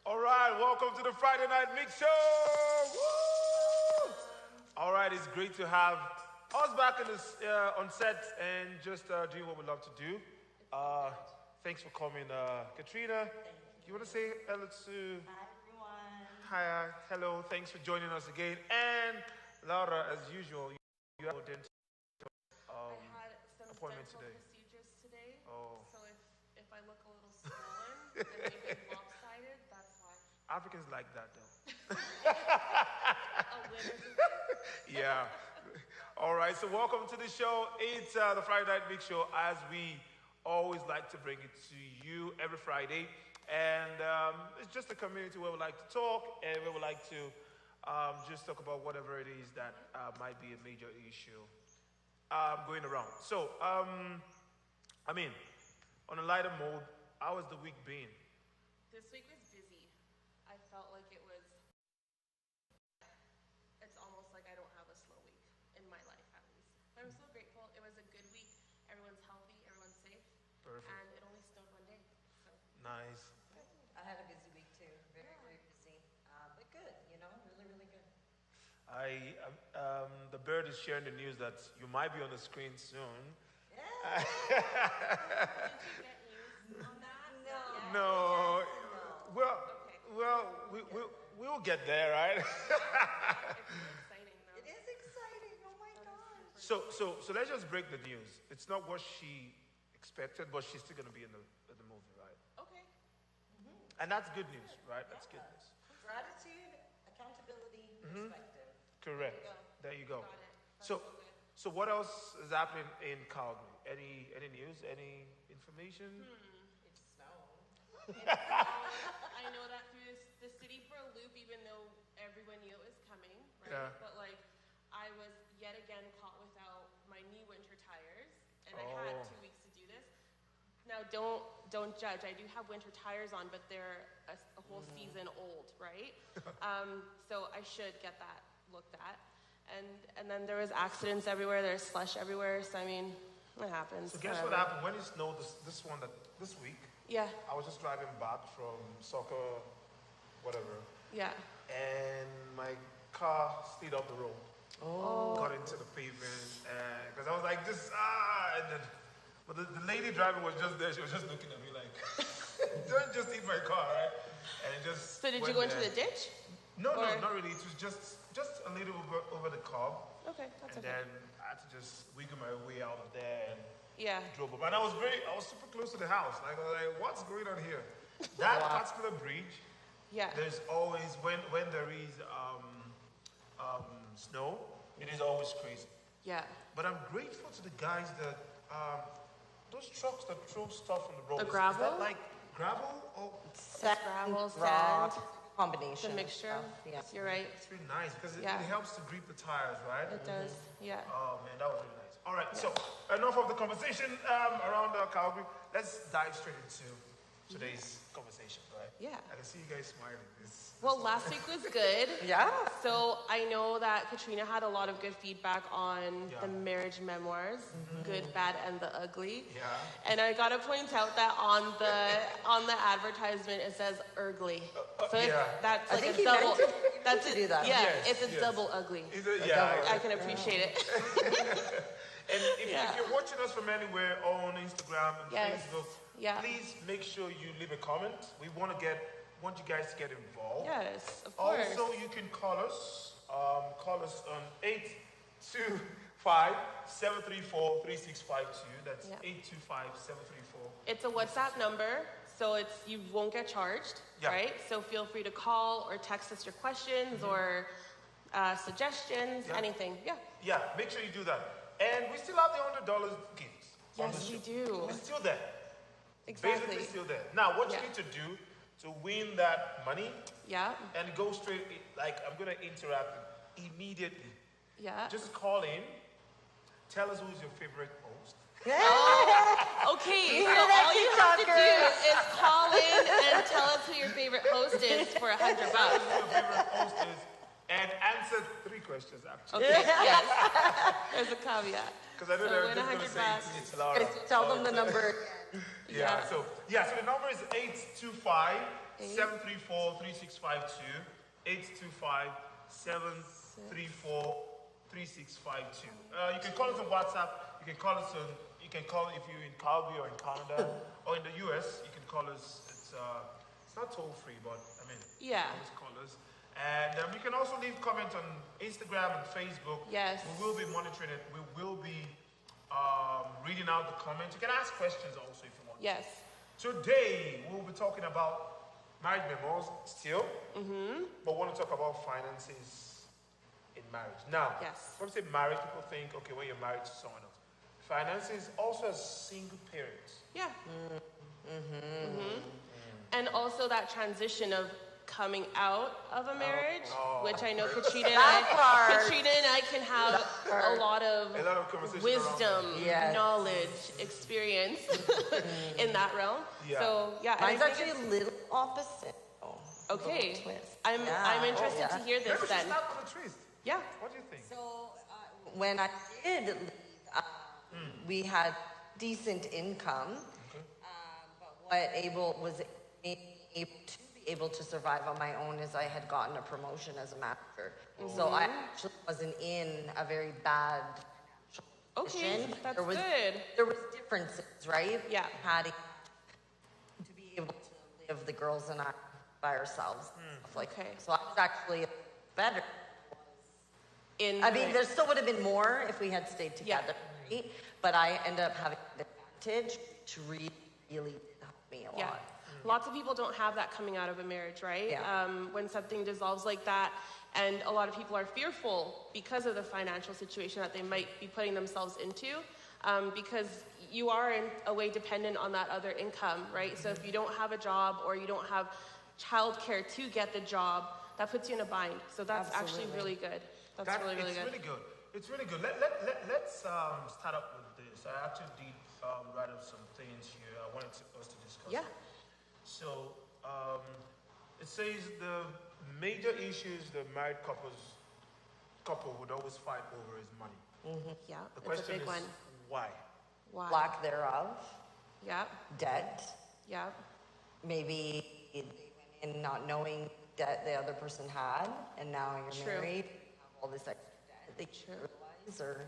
All right, welcome to the Friday Night Mix Show. Woo! All right, it's great to have us back on set and just doing what we love to do. Thanks for coming, Katrina. Do you want to say hello to? Hi, everyone. Hi, hello. Thanks for joining us again. And Laura, as usual, you have a dental I had some appointment dental today. procedures today. Oh. So if I look a little swollen and maybe lopsided, that's why. Africans like that, though. A winner's a win. Yeah. All right. So welcome to the show. It's the Friday Night Big Show, as we always like to bring it to you every Friday. And it's just a community where we like to talk and where we like to just talk about whatever it is that might be a major issue going around. So, on a lighter mode, how has the week been? This week was busy. I felt like it's almost like I don't have a slow week in my life at least. But I'm so grateful. It was a good week. Everyone's healthy, everyone's safe. Perfect. And it only snowed one day. So Nice. I had a busy week too. Very, very busy. But good, really, really good. The bird is sharing the news that you might be on the screen soon. Yeah. did you get news on that? No. Yes, Well, we'll get there, right? It's exciting though. It is exciting. Oh my gosh. So let's just break the news. It's not what she expected, but she's still going to be in the movie, right? Okay. And that's good news, right? That's good news. Gratitude, accountability, perspective. Correct. There There you you go. Got it. That's So, good. so what else is happening in Calgary? Any news? Any information? It snowed. I know that threw the city for a loop, even though everyone knew it was coming, right? Yeah. But I was yet again caught without my new winter tires, and I had Oh. 2 weeks to do this. Now, don't judge. I do have winter tires on, but they're a whole season old, right? So I should get that looked at. And then there was accidents everywhere. There's slush everywhere. So I mean, it happens. So guess what whatever. happened when it snowed this week? Yeah, I was just driving back from soccer, whatever, yeah. and my car slid off the road. Oh. Got into the pavement, because I was like, but the lady driving was just there. She was just looking at me like, "Don't just hit my car, right?" And it just. So did you went go into there. the ditch? No, or- not really. It was just a little over the curb, Okay, that's and okay. then I had to just wiggle my way out of there and Yeah. drove up. And I was super close to the house. Like, I was like, "What's going on here?" That particular bridge. Yeah. There's always when there is snow, it is always crazy. Yeah. But I'm grateful to the guys that those trucks that throw stuff on the road. The Is gravel? that like gravel? Oh, Gravel, rock, sand, combination. the mixture. of, yeah. You're right. it's really nice because Yeah. it helps to grip the tires, right? It does. Yeah. Oh man, that was really nice. All right, so enough of the conversation around Calgary. Let's dive straight into today's conversation, right? Yeah. I can see you guys smiling. Well, last week was good. Yeah. So I know that Katrina had a lot of good feedback on Yeah. the marriage memoirs, good, bad, and the ugly. Yeah. And I gotta point out that on the advertisement it says ugly. So yeah. that's I like think a you double. meant to- That's to a, do that. Yeah, Yes, it's a yes. double ugly. Yeah. I can appreciate it. And if Yeah. you're watching us from anywhere on Instagram and Yes. Facebook, Yeah. please make sure you leave a comment. We want you guys to get involved. Yes, of course. Also, you can call us. Call us on 825-734-3652. That's Yeah. 825-734. It's a WhatsApp number, so you won't get charged, Yeah. right? So feel free to call or text us your questions or suggestions, Yeah. anything. Yeah. Yeah, make sure you do that. And we still have the $100 gifts. on the Yes, we show. do. It's still there. Exactly. Basically still there. Now, what Yeah. you need to do to win that money Yeah. and go straight, like I'm gonna interact immediately. Yeah. Just call in, tell us who's your favorite host. Okay, You so hear that, all you have to do TikTokers? is call in and tell us who your favorite host is for $100. Who your favorite host is, and answer 3 questions actually. Okay, yes. There's a caveat. Because I know So they're win just gonna $100 say it's Laura. Tell them the number. Yeah. Yeah. So the number is 825-734-3652. 825-734-3652. You can call us on WhatsApp. You can call if you're in Calgary or in Canada or in the US. You can call us. It's not toll free, but I mean, Yeah. always call us. And you can also leave comments on Instagram and Facebook. Yes. We will be monitoring it. We will be reading out the comments. You can ask questions also if you want. Yes. Today, we'll be talking about marriage memos still, but we want to talk about finances in marriage. Now, Yes. when we say marriage, people think, okay, when you're married to someone else. Finances also as single parents. Yeah. And also that transition of coming out of a marriage, which I know Katrina and I can have a lot of A lot of conversation wisdom, around Yes. knowledge, experience in that realm. Yeah. So yeah, and Mine's I think actually a little opposite. okay. Twist. I'm Yeah. interested to hear Maybe this we should then. start on the twist. Yeah. What do you think? So, When I did leave, we had decent income, but what was able to survive on my own is I had gotten a promotion as a manager. So I actually wasn't in a very bad Okay, position. that's There was- good. There was differences, right? Yeah. Had to be able to live, the girls and I, by ourselves. Stuff like Okay. So I was actually better. In I mean, there still would have been more if we had stayed Yeah. together, right? But I ended up having the advantage, which really did help me a Yeah. lot. Lots of people don't have that coming out of a marriage, right? Yeah. When something dissolves like that, and a lot of people are fearful because of the financial situation that they might be putting themselves into, because you are in a way dependent on that other income, right? So if you don't have a job or you don't have childcare to get the job, that puts you in a bind. So that's actually Absolutely. really good. That's really, really it's good. really good. It's really good. Let's start up with this. I actually did write up some things here. I wanted us to discuss. Yeah. So it says the major issues the married couple would always fight over is money. Yeah, The it's a question big is one. why? Why? Lack thereof, Yeah, debt, yeah, maybe they went in not knowing that the other person had, and now you're True. married, you have all this extra debt that you didn't realize or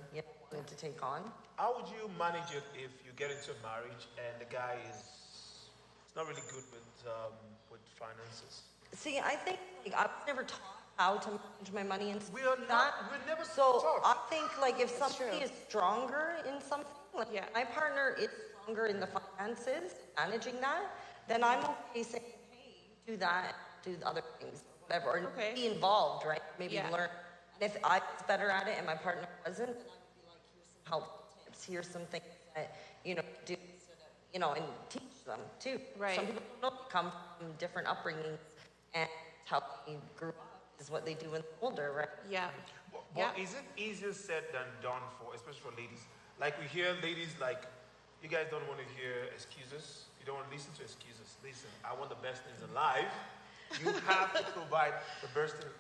wanted to take on. How would you manage it if you get into a marriage and the guy is not really good with finances? See, I think I was never taught how to manage my money and We are stuff like not. that. We're never So taught. I think like if somebody true. is stronger in something, like Yeah. my partner is stronger in the finances, managing that, then I'm okay saying, hey, do that, do the other things, whatever, or Okay. be involved, right? Maybe Yeah. learn. And if I was better at it and my partner wasn't, then I would be like, here's some helpful tips, here's some things that, do, and teach them too. Right. Some people don't come from different upbringings and how they grew up is what they do when they're older, right? yeah. Well, Yeah. is it easier said than done especially for ladies? Like we hear ladies like, you guys don't want to hear excuses. You don't want to listen to excuses. Listen, I want the best things in life. You have to provide the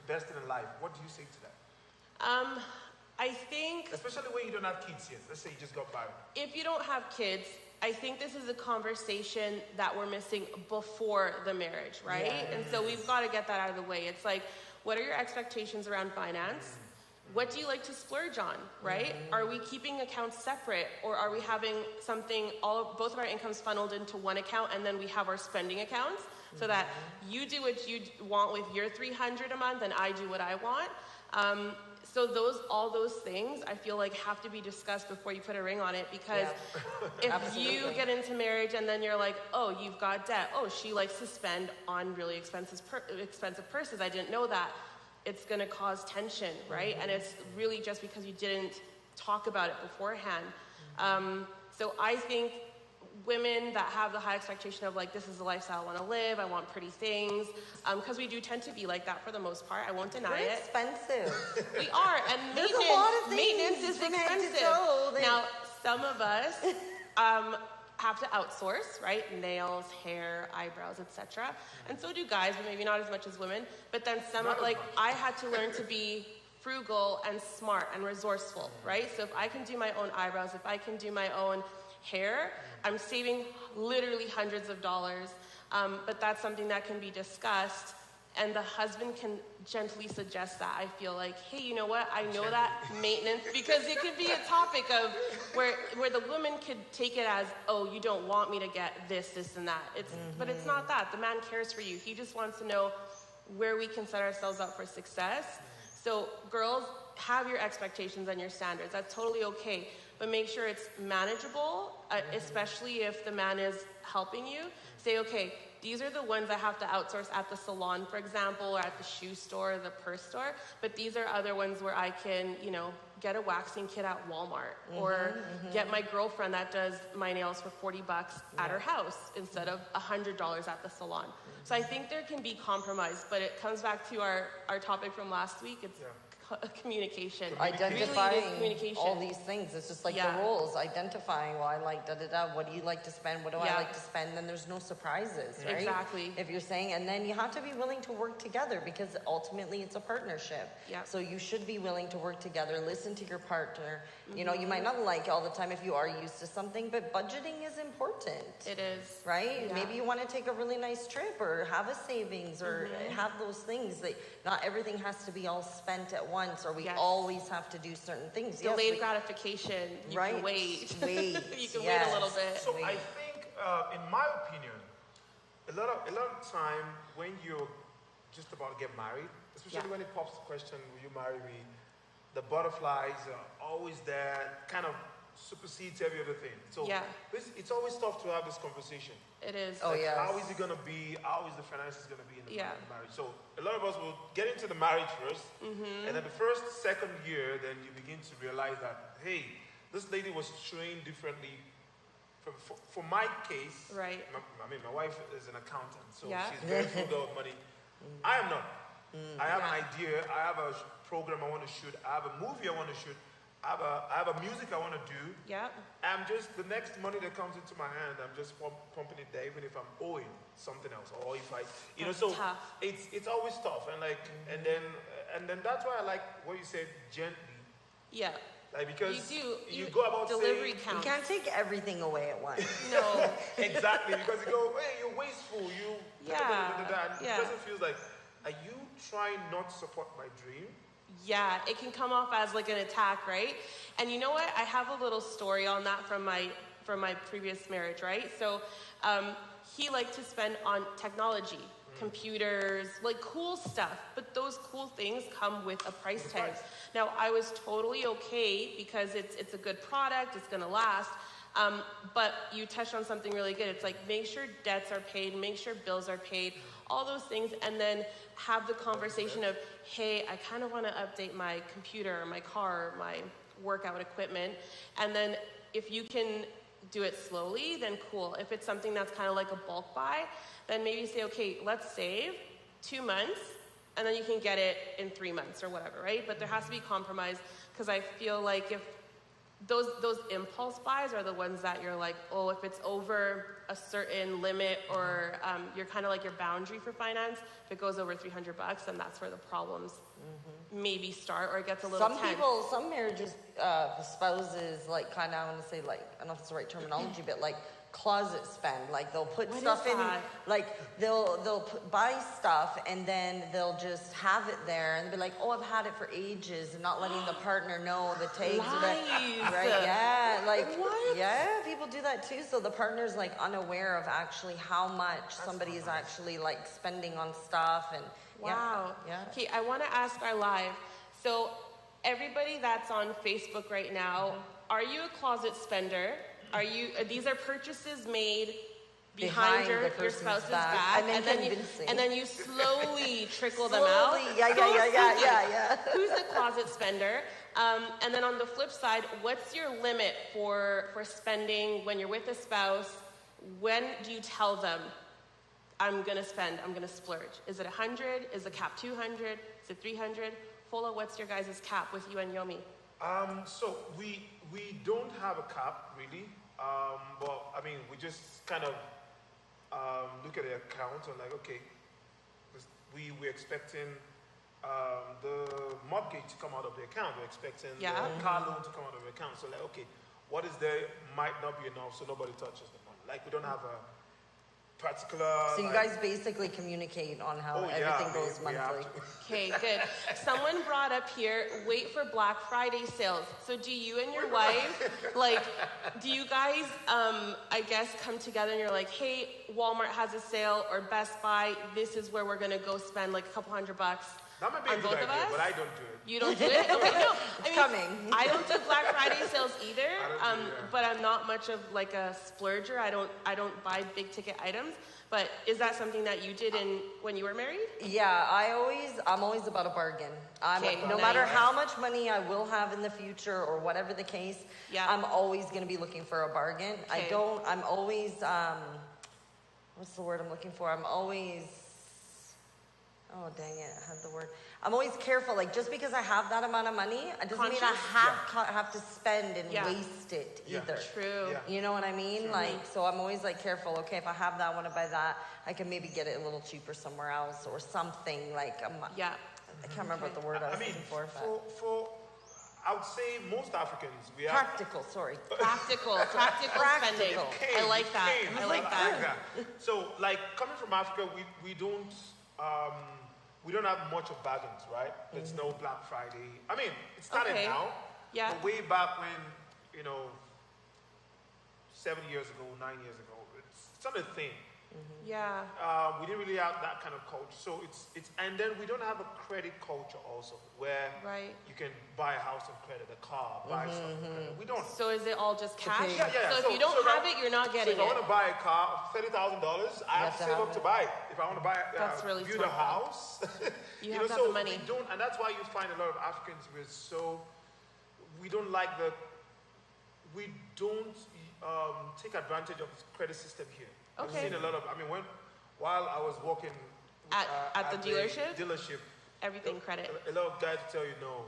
best thing in life. What do you say to that? I think Especially when you don't have kids yet. Let's say you just got married. if you don't have kids, I think this is a conversation that we're missing before the marriage, right? And so we've got to get that out of the way. It's like, what are your expectations around finance? What do you like to splurge on, right? Are we keeping accounts separate, or are we having both of our incomes funneled into one account, and then we have our spending accounts so that you do what you want with your $300 a month and I do what I want? So all those things I feel like have to be discussed before you put a ring on it, because if you Absolutely. get into marriage and then you're like, oh, you've got debt. Oh, she likes to spend on really expensive purses. I didn't know that. It's going to cause tension, right? And it's really just because you didn't talk about it beforehand. So I think women that have the high expectation of like, this is the lifestyle I want to live, I want pretty things, because we do tend to be like that for the most part. I won't deny They're it. expensive. We are, and There's a lot of maintenance things is from head to expensive. toe that- Now, some of us have to outsource, right? Nails, hair, eyebrows, etc. And so do guys, but maybe not as much as women. But then I had to learn to be frugal and smart and resourceful, right? So if I can do my own eyebrows, if I can do my own hair, I'm saving literally hundreds of dollars. But that's something that can be discussed, and the husband can gently suggest that. I feel like, hey, you know what? I know that maintenance, because it could be a topic of where the woman could take it as, oh, you don't want me to get this, this, and that. But it's not that. The man cares for you. He just wants to know where we can set ourselves up for success. So girls, have your expectations and your standards. That's totally okay. But make sure it's manageable, especially if the man is helping you. Say, okay, these are the ones I have to outsource at the salon, for example, or at the shoe store, or the purse store. But these are other ones where I can, get a waxing kit at Walmart, or get my girlfriend that does my nails for $40 at her house instead of $100 at the salon. So I think there can be compromise, but it comes back to our topic from last week. It's communication. Identifying really communication. all these things. It's just like the roles, identifying, well, I like da-da-da, what do you like to spend, what do I like to spend, then there's no surprises, right? Exactly. If you're saying, and then you have to be willing to work together, because ultimately it's a partnership. Yeah. So you should be willing to work together, listen to your partner. You might not like all the time if you are used to something, but budgeting is important. It is. Right? Yeah. Maybe you want to take a really nice trip, or have a savings, or have those things that not everything has to be all spent at once, or we always have to do certain things. Delayed gratification. You can wait. You can wait a little bit. So I think, in my opinion, a lot of time when you're just about to get married, especially when it pops the question, will you marry me? The butterflies are always there, kind of supersedes every other thing. So it's always tough to have this conversation. It is. Oh, yeah. How is it going to be? How is the finances going to be in the marriage? So a lot of us will get into the marriage first, and then the first, second year, then you begin to realize that, hey, this lady was trained differently. For my case, right. My wife is an accountant, so she's Yeah. very frugal of money. I am not. I have an idea. I have a program I want to shoot. I have a movie I want to shoot. I have a music I want to do. Yeah. I'm just, the next money that comes into my hand, I'm just pumping it there, even if I'm owing something else, or if I, That's so tough. it's always tough, and and then that's why I like what you said, gently, Yeah. like, because You go about delivery saying, You counts. can't take everything away at once. No. exactly, because you go, hey, you're wasteful, you, Yeah, and yeah. the person feels like, are you trying not to support my dream? Yeah, it can come off as like an attack, right? And you know what? I have a little story on that from my previous marriage, right? So he liked to spend on technology, computers, like cool stuff, but those cool things come with a price tag. Now, I was totally okay because it's a good product, it's gonna last. But you touched on something really good. It's like, make sure debts are paid, make sure bills are paid, all those things, and then have the conversation of, hey, I kind of want to update my computer, or my car, or my workout equipment. And then if you can do it slowly, then cool. If it's something that's kind of like a bulk buy, then maybe say, okay, let's save 2 months, and then you can get it in 3 months or whatever, right? But there has to be compromise, because I feel like if those impulse buys are the ones that you're like, oh, if it's over a certain limit, or you're kind of like your boundary for finance, if it goes over $300, then that's where the problems maybe start, or it gets a little tense. Some marriages, the spouses, like, kind of, I want to say, like, I don't know if it's the right terminology, but like closet spend. Like, they'll put What stuff is in, that? like, buy stuff, and then they'll just have it there and be like, oh, I've had it for ages, and not letting the partner know the tags are there. Lies. Right? Yeah, like, What? yeah, people do that too. So the partner's like unaware of actually how much somebody is actually like spending on stuff, and Wow. yeah. Okay, I want to ask our live. So, everybody that's on Facebook right now, are you a closet spender? These are purchases made behind your person's spouse's back, back, convincing. and then you slowly trickle them out. Slowly, yeah. Who's the closet spender? And then on the flip side, what's your limit for spending when you're with a spouse? When do you tell them, I'm gonna spend, I'm gonna splurge? Is it 100? Is the cap 200? Is it 300? Fola, what's your guys' cap with you and Yomi? So we don't have a cap really, but I mean we just kind of look at the account and like, okay, we're expecting the mortgage to come out of the account. We're expecting the car loan to come out of the account. So like, okay, what is there might not be enough, so nobody touches the money. Like we don't have a particular. So you like- guys basically communicate on how Oh, yeah, everything goes we have monthly. to. Okay, good. Someone brought up here, wait for Black Friday sales. So do you and your wife, like, do you guys, I guess, come together and you're like, hey, Walmart has a sale or Best Buy, this is where we're gonna go spend like a couple $100 bucks That might be a on good both of idea, us? but I don't do it. You don't do it? Okay, no. I mean, coming. I don't do Black Friday sales either, I don't do it, yeah. but I'm not much of like a splurger. I don't buy big ticket items. But is that something that you did when you were married? Yeah, I'm always about a bargain. Okay, No nice. matter how much money I will have in the future or whatever the case, Yeah. I'm always gonna be looking for a bargain. Okay. I'm always, what's the word I'm looking for? I'm always, oh dang it, I had the word. I'm always careful, like just because I have that amount of money, it doesn't mean I Conscious? have to spend and Yeah. waste it Yeah. either. True. Yeah. You know what I mean? Like, so I'm always like careful. Okay, if I have that, I want to buy that. I can maybe get it a little cheaper somewhere else or something. Like, Yeah. I can't remember what the word I was I mean, looking for. But I would say most Africans, we have. practical. Sorry. Practical spending. Cane, I like that. cane. I like that. So, like coming from Africa, we don't have much of bargains, right? There's no Black Friday. I mean, it started Okay. now. Yeah. But way back when, 7 years ago, 9 years ago, it's not a thing. Yeah. We didn't really have that kind of culture. So it's and then we don't have a credit culture also, where Right. you can buy a house on credit, a car, buy stuff on credit. We don't. So is it all just cash? Okay. Yeah. So if you don't so have right- it, you're not So getting if I want it. to buy a car, $30,000, I have to save up to buy it. If I want to buy, That's really build a smart. house, You have to have so the money. we don't, and that's why you find a lot of Africans we don't like we don't take advantage of the credit system here. I've Okay. seen a lot of. While I was working At the dealership? dealership, Everything credit. a lot of guys will tell you, no,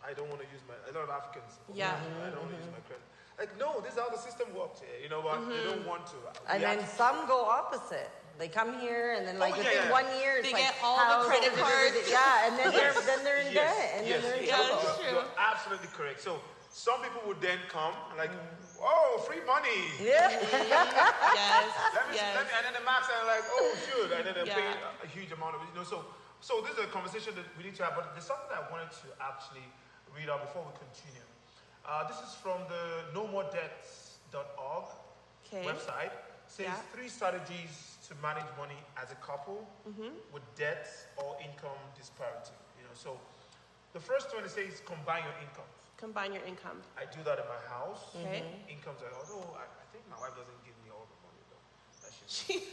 I don't want to use a lot of Africans. Yeah. I don't want to use my credit. Like, no, this is how the system works here, but they don't want to. And We then have to- some go opposite. They come here and then like yeah, within yeah. 1 year, it's They like get all the house, credit cards. Yeah, and then they're in Yes, debt and yes, then they're in Yeah, trouble. that's true. You're absolutely correct. So some people would then come like, oh, free money. Yeah. Yes. Let me, Yes. and then the max are like, oh, shoot, and then they pay Yeah. a huge amount of it. So this is a conversation that we need to have. But there's something I wanted to actually read out before we continue. This is from the nomordebts.org Okay. website. It says Yeah. 3 strategies to manage money as a couple with debt or income disparity. So the first one it says combine your incomes. Combine your income. I do that in my house. Okay. Incomes are although I think my wife doesn't give me all the money though. That she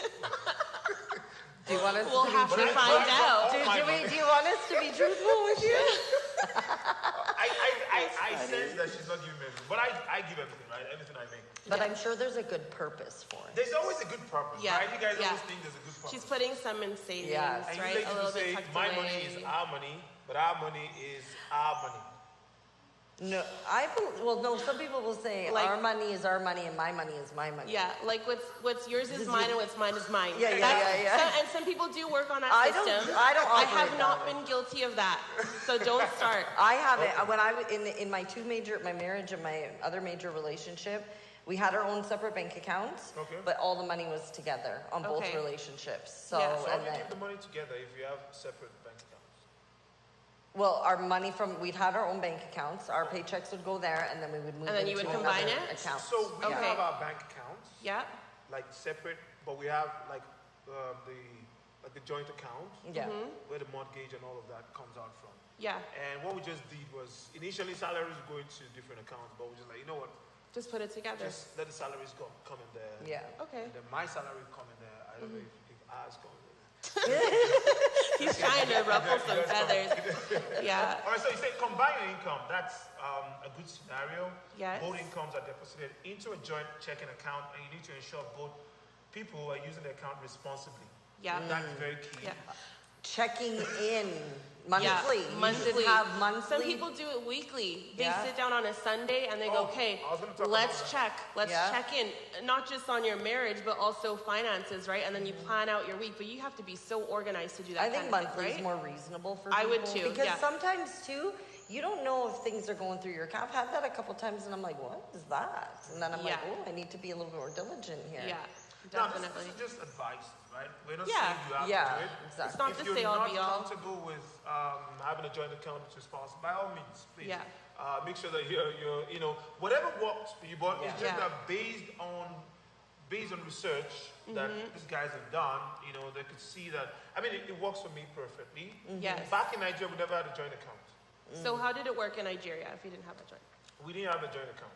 Do you want us We'll to have be to truthful? find out. Do you want us to be truthful with you? I sense that she's not giving me everything, but I give everything, right? Everything I make. But I'm sure there's a good purpose for it. There's always a good purpose, Yeah, right? You guys yeah. always think there's a good purpose. She's putting some in savings, Yes. and you right? like A to little say, bit tucked my away. money is our money, but our money is our money. No, no, some people will say Like- our money is our money and my money is my money. Yeah, like what's yours is mine and what's mine is mine. Yeah, yeah, That's- yeah, yeah. And some people do work on that I don't- system. I don't I operate have that not way. been guilty of that, so don't start. I have it when I was in my my marriage and my other major relationship. We had our own separate bank accounts, Okay. but all the money was together on both Okay. relationships. So, Yeah. So how and do you then, keep the money together if you have separate bank accounts? well, our money we'd had our own bank accounts. Our paychecks would go there, and then we would move And then you into would combine another it? account. So we Okay. have our bank accounts Yeah. like separate, but we have like the joint account Yeah. where the mortgage and all of that comes out from. Yeah. And what we just did was initially salaries were going to different accounts, but we just like, you know what? Just put it together. Just let the salaries come in there. Yeah. Okay. And then my salary come in there. I don't know if ours come in there. He's trying to ruffle some feathers. Yeah. All right, so you say combine your income. That's a good scenario. Yes. Both incomes are deposited into a joint checking account, and you need to ensure both people are using the account responsibly. Yeah. That's very key. Yeah. Checking in monthly. Yeah, You monthly. should have monthly. Some people do it weekly. They Yeah. sit down on a Sunday and they go, Oh, okay, I was gonna talk let's about check. Let's Yeah. check in. Not just on your marriage, but also finances, right? And then you plan out your week. But you have to be so organized to do that I think kind of monthly thing, is right? more reasonable for I people. would too, Because yeah. sometimes too, you don't know if things are going through your account. I've had that a couple times and I'm like, what is that? And then I'm like, Yeah. oh, I need to be a little more diligent here. Yeah, Now, definitely. this is just advice, right? We're not Yeah. saying you have Yeah, to do it. exactly. It's not If the you're say all not be all. comfortable with having a joint account with your spouse, by all means, please. Yeah. Make sure that you're, you know, whatever works for you, but it's just Yeah. that based on research that these guys have done, you know, they could see that. I mean, it works for me perfectly. Yes. Back in Nigeria, we never had a joint account. So how did it work in Nigeria if you didn't have a joint? We didn't have a joint account.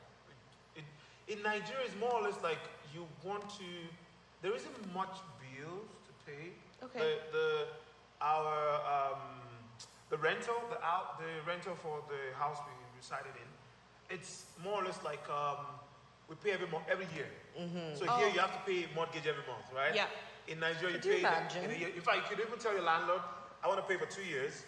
In Nigeria, it's more or less like you want to. There isn't much bills to pay. Okay. The rental for the house we resided in, it's more or less like we pay every year. So here you have to pay mortgage every month, right? Yeah. In Nigeria, Could you you pay. imagine? In fact, you could even tell your landlord, "I want to pay for 2 years,"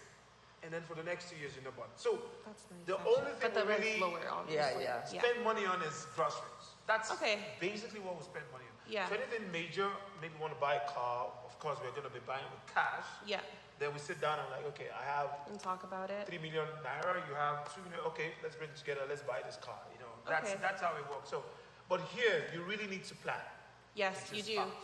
and then for the next 2 years, you're not bought. So That's nice. the actually. only thing But the we rent's really lower, obviously. yeah. spend money on is groceries. That's Okay. basically what we spend money on. Yeah. So anything major, maybe want to buy a car, of course we're going to be buying with cash. Yeah, Then we sit down and like, okay, I have and talk about it. 3 million naira, you have 2 million, okay, let's bring it together, let's buy this car. You know, Okay. that's how it works. So, but here you really need to plan. Yes, It's you just do. fast.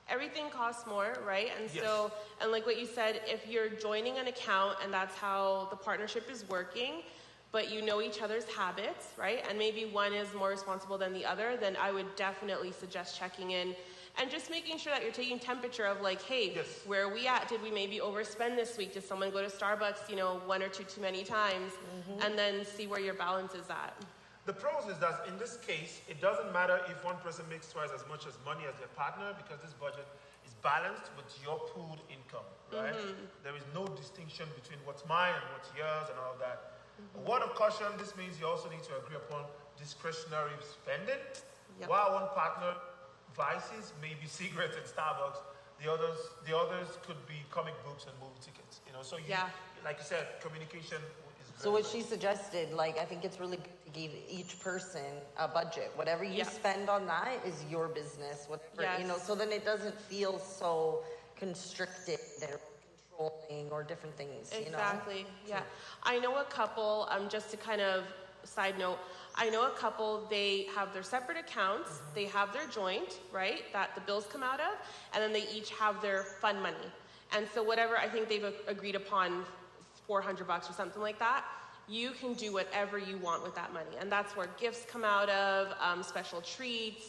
Everything costs more, right? And Yes. so, and like what you said, if you're joining an account and that's how the partnership is working, but you know each other's habits, right? And maybe one is more responsible than the other, then I would definitely suggest checking in and just making sure that you're taking temperature of like, hey, Yes. where are we at? Did we maybe overspend this week? Did someone go to Starbucks, you know, one or two too many times? And then see where your balance is at. The pros is that in this case, it doesn't matter if one person makes twice as much as money as their partner because this budget is balanced with your pooled income, right? There is no distinction between what's mine and what's yours and all of that. A word of caution, this means you also need to agree upon discretionary spending. Yep. While one partner vices may be cigarettes and Starbucks, the others could be comic books and movie tickets. You know, so you, Yeah. like you said, communication is very So what very she suggested, like, I think it's really good to give each person a budget. Whatever you Yeah. spend on that is your business, whatever, you know, Yes. so then it doesn't feel so constricted or controlling or different things, you know? Exactly. Yeah. I know a couple, just to kind of side note, I know a couple, they have their separate accounts, they have their joint, right, that the bills come out of, and then they each have their fund money. And so whatever I think they've agreed upon, $400 or something like that, you can do whatever you want with that money. And that's where gifts come out of, special treats,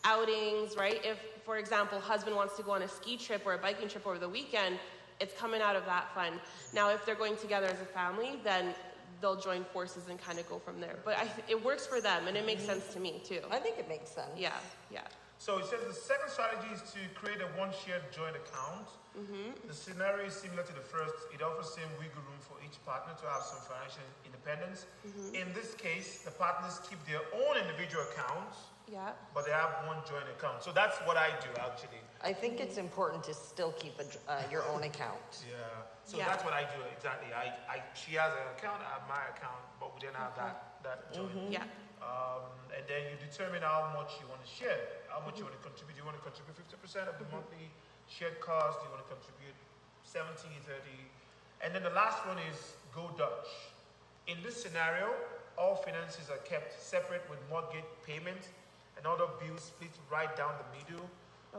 outings, right? If, for example, husband wants to go on a ski trip or a biking trip over the weekend, it's coming out of that fund. Now, if they're going together as a family, then they'll join forces and kind of go from there. But it works for them, and it makes sense to me, too. I think it makes sense. Yeah, yeah. So it says the second strategy is to create a one shared joint account. The scenario is similar to the first. It offers same wiggle room for each partner to have some financial independence. In this case, the partners keep their own individual accounts, Yeah. but they have one joint account. So that's what I do actually. I think it's important to still keep your own account. Yeah. So Yeah. that's what I do exactly. She has an account, I have my account, but we then have that joint. Yeah. And then you determine how much you want to share, how much you want to contribute. You want to contribute 50% of the monthly shared cost. You want to contribute 70, 30. And then the last one is go Dutch. In this scenario, all finances are kept separate with mortgage payments and other bills split right down the middle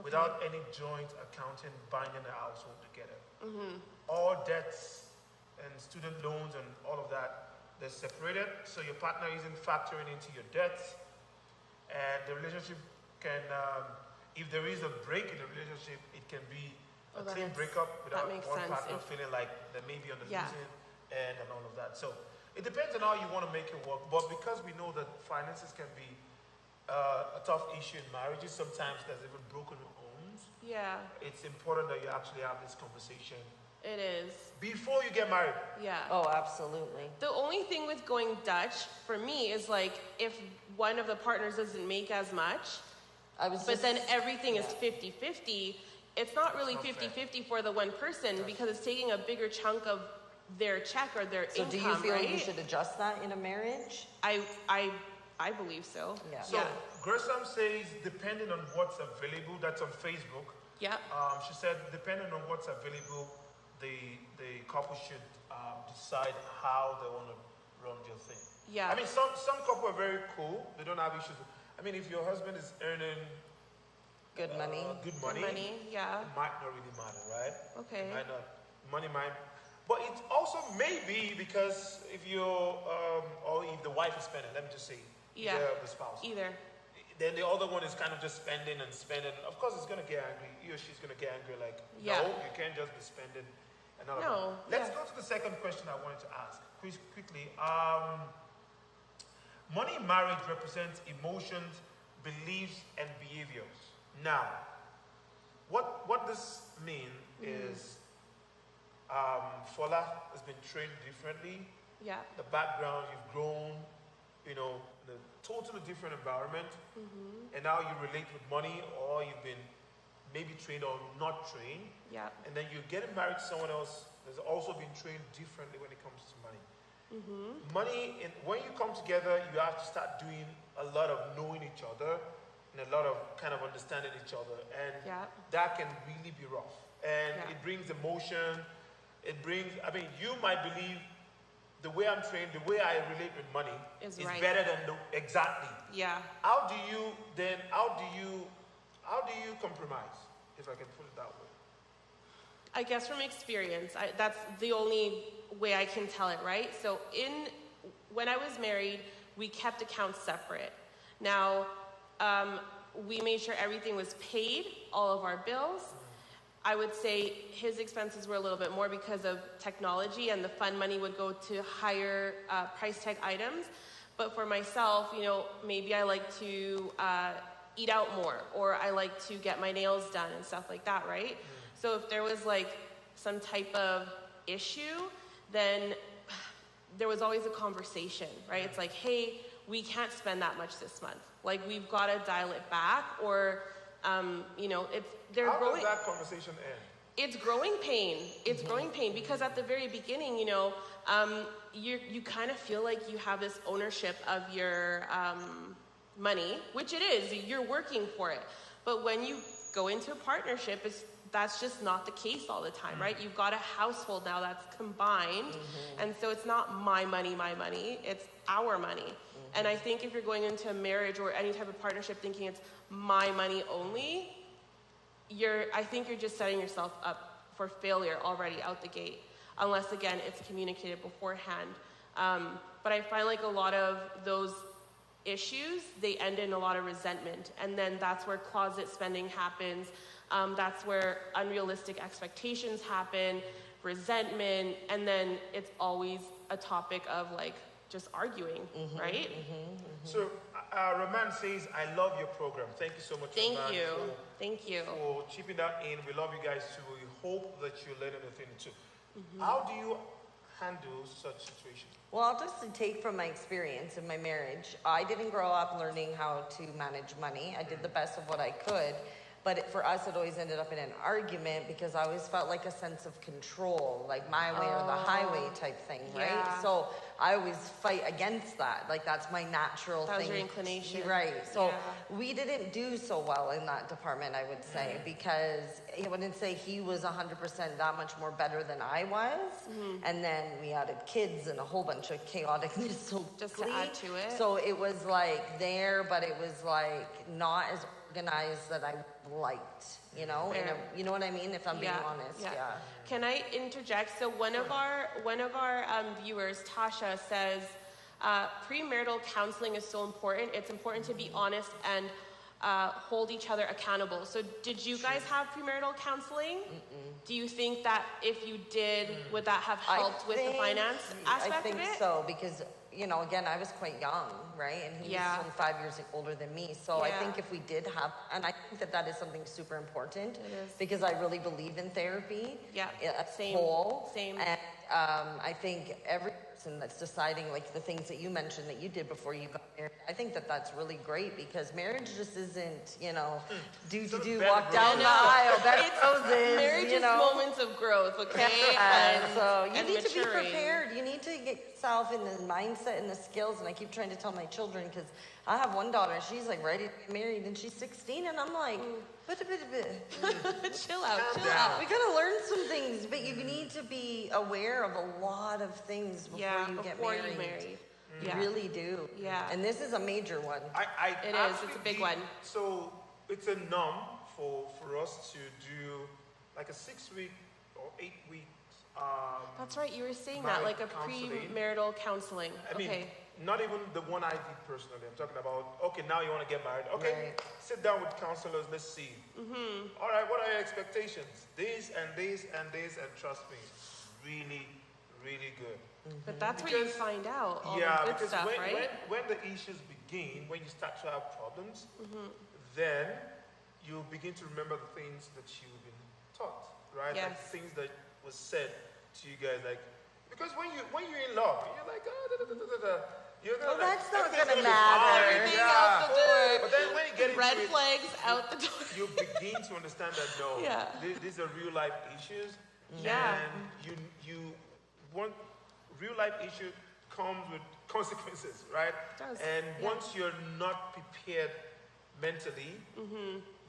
without any joint accounting binding the household together. All debts and student loans and all of that, they're separated, so your partner isn't factoring into your debts, and the relationship can, if there is a break in the relationship, it can be a Oh, that clean makes- breakup without makes one sense. partner If- feeling like they may be on the Yeah. losing end and all of that. So it depends on how you want to make it work, but because we know that finances can be a tough issue in marriages, sometimes there's even broken homes, Yeah, it's important that you actually have this conversation it is. before you get married. Yeah. Oh, absolutely. The only thing with going Dutch for me is like if one of the partners doesn't make as much, but then everything is 50-50, it's not really It's not fair. 50-50 for the one person because it's taking a bigger chunk of their check or their So income, do you feel right? you should adjust that in a marriage? I believe so. Yeah. So Yeah. Gershom says, depending on what's available, that's on Facebook. Yeah. She said, depending on what's available, the couple should decide how they want to run their thing. Yeah. I mean, some couple are very cool. They don't have issues. I mean, if your husband is earning Good money. good money, Money, yeah. it might not really matter, right? Okay. Might not. Money might. But it also may be because if you're, or if the wife is spending, let me just say, Yeah. the spouse. Either. Then the other one is kind of just spending and spending. Of course, it's going to get angry. He or she's going to get angry like, Yeah. no, you can't just be spending. And all of No, that. Let's yeah. go to the second question I wanted to ask quickly. Money in marriage represents emotions, beliefs, and behaviors. Now, what this means is Fola has been trained differently. Yeah. The background, you've grown, in a totally different environment, and now you relate with money, or you've been maybe trained or not trained, Yeah. and then you're getting married to someone else that's also been trained differently when it comes to money. Money, when you come together, you have to start doing a lot of knowing each other and a lot of kind of understanding each other, and Yeah. that can really be rough. And Yeah. it brings emotion. I mean, you might believe the way I'm trained, the way I relate with money Is is right. better than exactly. Yeah. How do you compromise, if I can put it that way? I guess from experience, that's the only way I can tell it, right? So when I was married, we kept accounts separate. Now, we made sure everything was paid, all of our bills. I would say his expenses were a little bit more because of technology, and the fund money would go to higher price tag items. But for myself, maybe I like to eat out more, or I like to get my nails done and stuff like that, right? So if there was like some type of issue, then there was always a conversation, right? It's like, hey, we can't spend that much this month. Like, we've got to dial it back, or they're How growing. does that conversation end? It's growing pain. It's growing pain because at the very beginning, you kind of feel like you have this ownership of your money, which it is. You're working for it. But when you go into a partnership, that's just not the case all the time, right? You've got a household now that's combined, and so it's not my money, it's our money. And I think if you're going into a marriage or any type of partnership thinking it's my money only, I think you're just setting yourself up for failure already out the gate, unless again it's communicated beforehand. But I find like a lot of those issues, they end in a lot of resentment, and then that's where closet spending happens. That's where unrealistic expectations happen, resentment, and then it's always a topic of like just arguing, right? So, Raman says, I love your program. Thank you so much, Thank Raman, you. Thank you. for chipping that in. We love you guys too. We hope that you learn anything too. How do you handle such situations? Well, I'll just take from my experience in my marriage. I didn't grow up learning how to manage money. I did the best of what I could. But for us, it always ended up in an argument because I always felt like a sense of control, like my way or the highway type thing, right? Yeah. So I always fight against that. Like, that's my natural That was thing. your inclination. Right. So Yeah. we didn't do so well in that department, I would say, because I wouldn't say he was 100% that much more better than I was. And then we added kids and a whole bunch of chaoticness. So Just to add to it. So it was like there, but it was like not as organized that I liked, Fair. you know what I mean? If I'm being honest, yeah. Can I interject? So one of our viewers, Tasha, says premarital counseling is so important. It's important to be honest and hold each other accountable. So did you guys have premarital counseling? Do you think that if you did, would that have helped with the finance aspect I think of it? so, because again, I was quite young, right? And he was only 5 years older than me. So I Yeah. think if we did have, and I think that is something super important, It is. because I really believe in therapy. Yeah, As a same, whole. same. And I think every person that's deciding, like the things that you mentioned that you did before you got married, I think that that's really great, because marriage just isn't, do, Sort of walk bed down roses. the aisle, bed It's- roses. Marriage you just know? moments of growth, okay? So you and need to be maturing. prepared. You need to get yourself in the mindset and the skills. And I keep trying to tell my children, because I have one daughter, she's like ready to get married, and she's 16, and I'm like, Chill out, chill down. out. we gotta learn some things, but you need to be aware of a lot of things before Yeah, you get before married. you marry. You Yeah. really do. Yeah. And this is a major one. It is, it's a big one. So it's a norm for us to do like a 6 week or 8 weeks. That's right, you were saying that, like a counseling. premarital counseling. I mean, Okay. not even the one I did personally. I'm talking about, okay, now you want to get married. Okay, Right. sit down with counselors, let's see. All right, what are your expectations? This and this and this, and trust me, really, really good. But that's where you Because- find out all Yeah, the good because stuff, right? when the issues begin, when you start to have problems, Mm-hmm. then you begin to remember the things that you've been taught, right? Like Yes. things that was said to you guys, like, because when you're in love, you're like, you're gonna Well, like, that's not everything's gonna be matter. fine, Everything yeah. out the door. But then when you get into Red it, flags out the door. you begin to understand that no, Yeah. these are real life issues, Yeah. and you want real life issue comes with consequences, right? does, And yeah. once you're not prepared mentally,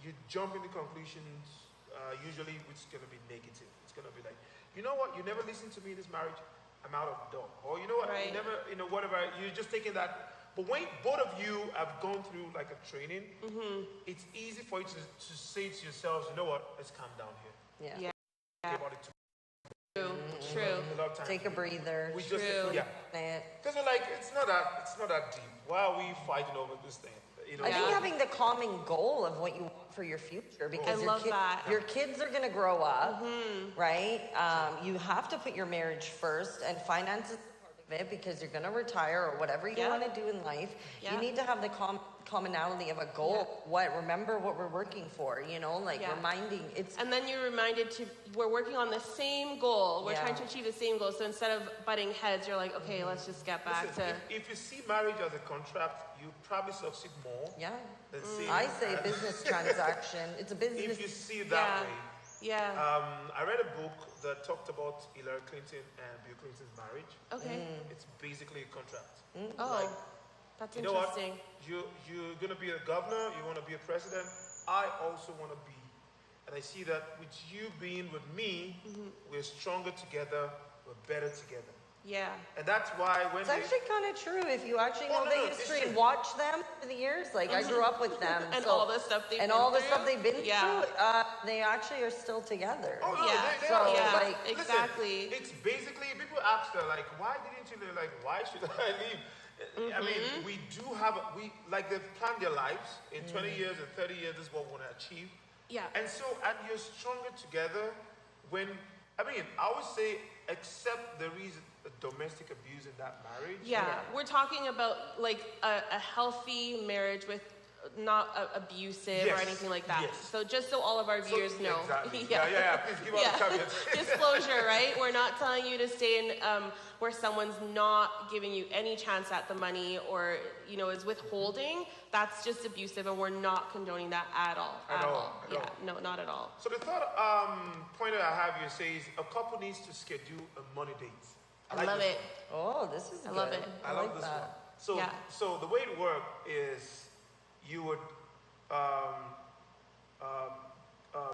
you jump into conclusions usually which is gonna be negative. It's gonna be like, you know what? You never listened to me in this marriage. I'm out of the door. Or you know what? Right. You never, whatever. You're just taking that. But when both of you have gone through like a training, it's easy for you to say to yourselves, you know what? Let's calm down here. Yeah. Yeah. Think about it too. True. A lot of times Take a breather. we just True. yeah. It. Because we're like, it's not that deep. Why are we fighting over this thing? You know, I think Yeah. having the common goal of what you want for your future, because I love that. your kids are gonna grow up, right? You have to put your marriage first, and finances is part of it, because you're gonna retire or whatever you Yeah. want to do in life. Yeah. You need to have the commonality of a goal. Remember what we're working for, like Yeah. reminding it's. And then you're reminded we're working on the same goal. We're Yeah. trying to achieve the same goal. So instead of butting heads, you're like, okay, let's just get back listen, to. if you see marriage as a contract, you probably succeed more Yeah. than seeing I it say as- business transaction. It's a business. If you see it that Yeah. way. Yeah. I read a book that talked about Hillary Clinton and Bill Clinton's marriage. Okay. It's basically a contract. Oh, Like, that's you know what? interesting. You're gonna be a governor. You want to be a president. I also want to be, and I see that with you being with me, we're stronger together. We're better together. Yeah. And that's why when It's actually kind of true if you actually Oh, know no, the no, it's history true. and watch them for the years. Like I grew up with them, And so- all the stuff they've and been all the through. stuff they've been Yeah. through. They actually are still together. Oh, no, Yeah, they so, are. yeah, like, Listen, exactly. it's basically, people ask her, like, why didn't you leave? Like, why should I leave? I mean, we do have, like, they've planned their lives. In 20 years and 30 years, this is what we want to achieve. Yeah. And so, and you're stronger together when, I mean, I would say, except there is a domestic abuse in that marriage. Yeah. We're talking about like a healthy marriage with not abusive or Yes, anything like that. yes. So just so all of our So- viewers know. Exactly. Yeah. Please give out the caveats. Disclosure, right? We're not telling you to stay in where someone's not giving you any chance at the money or is withholding. That's just abusive, and we're not condoning that at all. At all, at Yeah, all. no, not at all. So the third point that I have here says a couple needs to schedule a money date. I like love this it. Oh, this is I love good. it. I like love this that. one. So, Yeah. so the way it worked is you would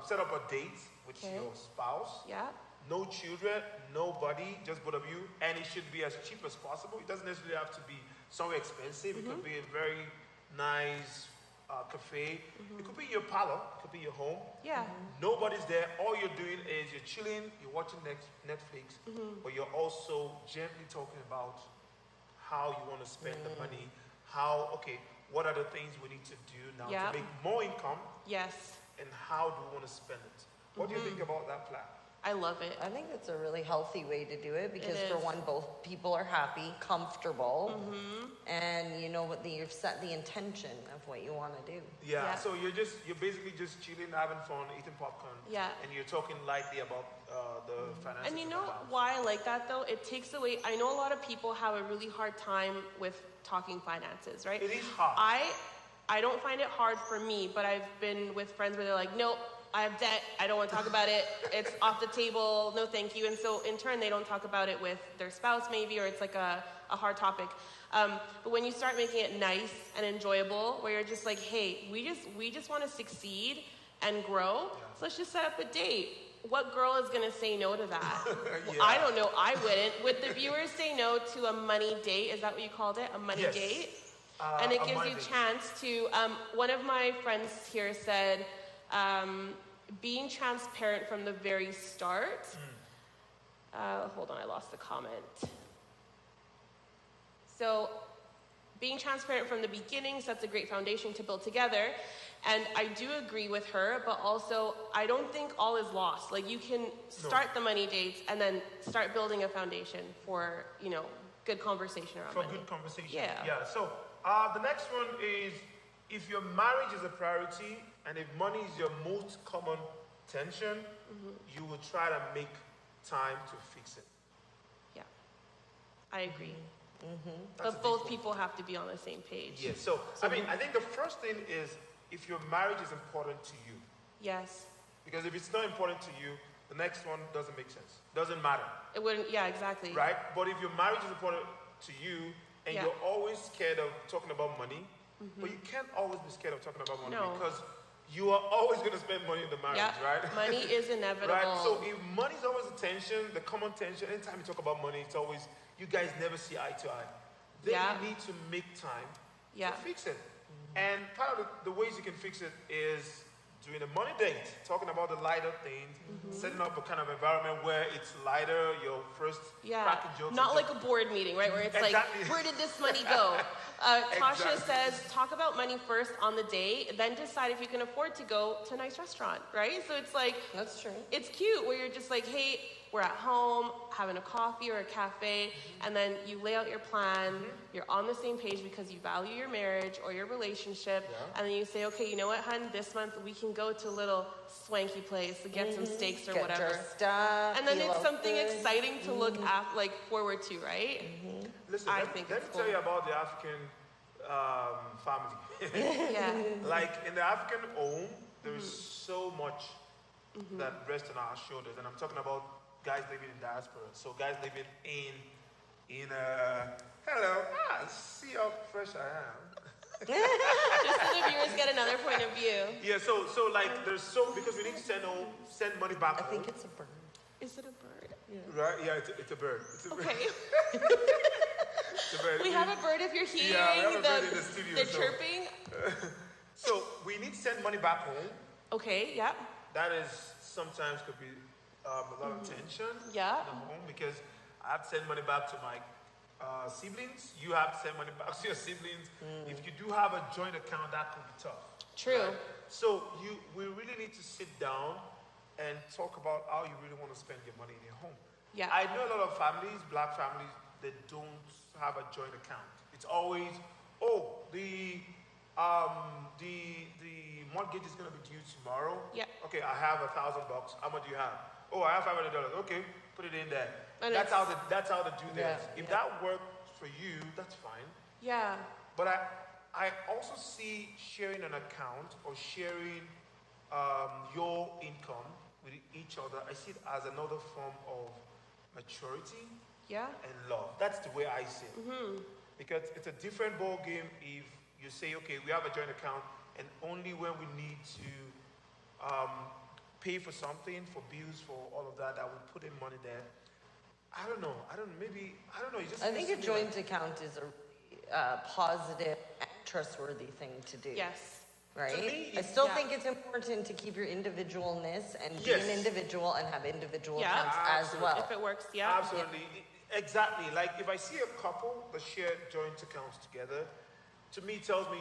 set up a date with Okay. your spouse. Yeah. No children, nobody, just both of you, and it should be as cheap as possible. It doesn't necessarily have to be somewhere expensive. It could be a very nice cafe. It could be your parlor. It could be your home. Yeah. Nobody's there. All you're doing is you're chilling, you're watching Netflix, but you're also gently talking about how you want to spend the money. What are the things we need to do now Yeah. to make more income, Yes. and how do we want to spend it? What do you think about that plan? I love it. I think it's a really healthy way to do it, because for is. one, both people are happy, comfortable, and you know what you've set the intention of what you want to do. Yeah, Yeah. so you're basically just chilling, having fun, eating popcorn. Yeah. And you're talking lightly about the finances. And you of know the house. why I like that though? It takes away, I know a lot of people have a really hard time with talking finances, right? It is hard. I don't find it hard for me, but I've been with friends where they're like, nope, I have debt, I don't want to talk about it, it's off the table, no thank you. And so in turn, they don't talk about it with their spouse maybe, or it's like a hard topic. But when you start making it nice and enjoyable, where you're just like, hey, we just want to succeed and grow, so let's just set up a date. What girl is going to say no to that? Yeah. I don't know, I wouldn't. Would the viewers say no to a money date? Is that what you called it, a money Yes. date? And it a gives money you date. a chance to, one of my friends here said, being transparent from the very start. Hold on, I lost the comment. So, being transparent from the beginning sets a great foundation to build together. And I do agree with her, but also I don't think all is lost. Like you can start the money dates and then start building a foundation for, good conversation around For money. good conversation. Yeah. So the next one is if your marriage is a priority and if money is your most common tension, you will try to make time to fix it. Yeah, I agree. That's a But big both one. people have to be on the same page. Yes. So I think the first thing is if your marriage is important to you. Yes. Because if it's not important to you, the next one doesn't make sense. Doesn't matter. It wouldn't, yeah, exactly. Right? But if your marriage is important to you and Yeah. you're always scared of talking about money, but you can't always be scared of talking about money No. because you are always going to spend money in the marriage, Yeah, right? money is inevitable. Right? So if money is always the tension, the common tension, anytime you talk about money, it's always, you guys never see eye to eye. Then Yeah. you need to make time Yeah. to fix it. And part of the ways you can fix it is doing a money date, talking about the lighter things, setting up a kind of environment where it's lighter, your first Yeah, cracking jokes. not and like a board meeting, right? Where it's Exactly. like, where did this money go? Tasha Exactly. says, talk about money first on the date, then decide if you can afford to go to a nice restaurant, right? So it's like, That's true. it's cute where you're just like, hey, we're at home having a coffee or a cafe, and then you lay out your plan. You're on the same page because you value your marriage or your relationship, and then you say, okay, you know what, hun, this month we can go to a little swanky place to get some steaks or Get whatever. dressed up. And then feel it's all something good. exciting to look forward to, right? Listen, I let think me it's tell cool. you about the African family. Yeah. Like in the African home, there is so much that rests on our shoulders, and I'm talking about guys living in diaspora. So guys living in hello, see how fresh I am. Just so the viewers get another point of view. Yeah, so like there's because we need to send money back I home. think it's a bird. Is it a bird? Right? Yeah, it's a bird. It's a bird. Okay. It's a bird. We have a bird if you're hearing Yeah, we have a bird in the studio, the so- chirping. So we need to send money back home. Okay, yeah. That is sometimes could be a lot of tension Yeah. in the home because I have to send money back to my siblings. You have to send money back to your siblings. If you do have a joint account, that could be tough. True. right? So we really need to sit down and talk about how you really want to spend your money in your home. Yeah. I know a lot of families, black families, that don't have a joint account. It's always, the mortgage is gonna be due tomorrow. Yeah. Okay, I have $1,000. How much do you have? Oh, I have $500. Okay, put it in there. And That's how they do Yeah, theirs. If yeah. that works for you, that's fine. Yeah. But I also see sharing an account or sharing your income with each other. I see it as another form of maturity Yeah. and love. That's the way I see it. Because it's a different ball game if you say, okay, we have a joint account, and only when we need to pay for something, for bills, for all of that, that we put in money there. I don't know. It just I think a seems to me joint account is a really, positive and trustworthy thing to do. Yes. Right? To me, I still yeah. think it's important to keep your individualness and be Yes. an individual and have individual Yeah. accounts as Absolutely. well. If it works, yeah. Absolutely. Exactly. Like if I see a couple that share joint accounts together, to me it tells me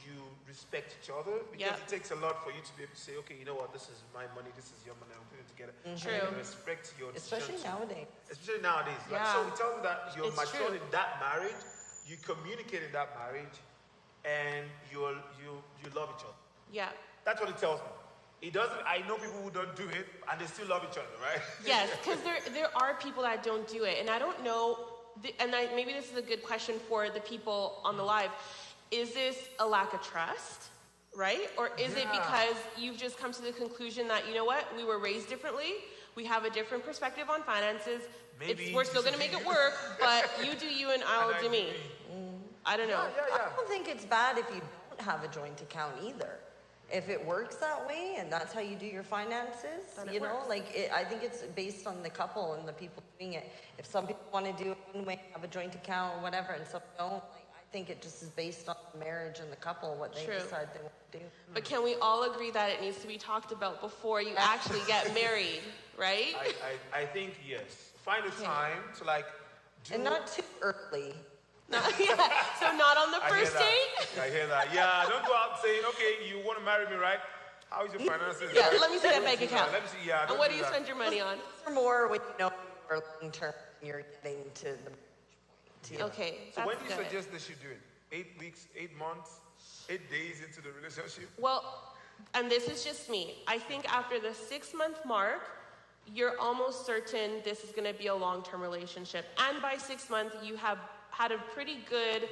you respect each other because Yeah. it takes a lot for you to be able to say, okay, you know what, this is my money, this is your money, I'm putting it together. True. And respect your Especially decisions. nowadays. Especially nowadays. Like, Yeah. so it tells me that you're It's mature true. in that marriage, you communicate in that marriage, and you love each other. Yeah. That's what it tells me. It doesn't. I know people who don't do it and they still love each other, right? Yes, because there are people that don't do it, and I don't know. Maybe this is a good question for the people on the live. Is this a lack of trust, right? Or is it Yeah. because you've just come to the conclusion that, you know what, we were raised differently, we have a different perspective on finances, Maybe we're still going to make it work, but you do you and I'll And I do me. I don't know. Yeah. I don't think it's bad if you don't have a joint account either. If it works that way and that's how you do your finances, Then it you know, works. like I think it's based on the couple and the people doing it. If some people want to do it one way, have a joint account or whatever, and some don't, like I think it just is based on the marriage and the couple, what they True. decide they want to do. But can we all agree that it needs to be talked about before you actually get married, right? I think yes. Find a time to like do. And not too early. Yeah. So not on the I hear first that. date? I hear that. Yeah, don't go out saying, okay, you want to marry me, right? How is your finances? Yeah, right? let me see that Don't bank do that. account. Let me see. Yeah. And don't what do you that. spend your money on? Or more when you know you're long term and you're getting to the marriage point. Okay, So that's when do you good. suggest they should do it? 8 weeks, 8 months, 8 days into the relationship? Well, and this is just me. I think after the 6-month mark, you're almost certain this is going to be a long-term relationship. And by 6 months, you have had a pretty good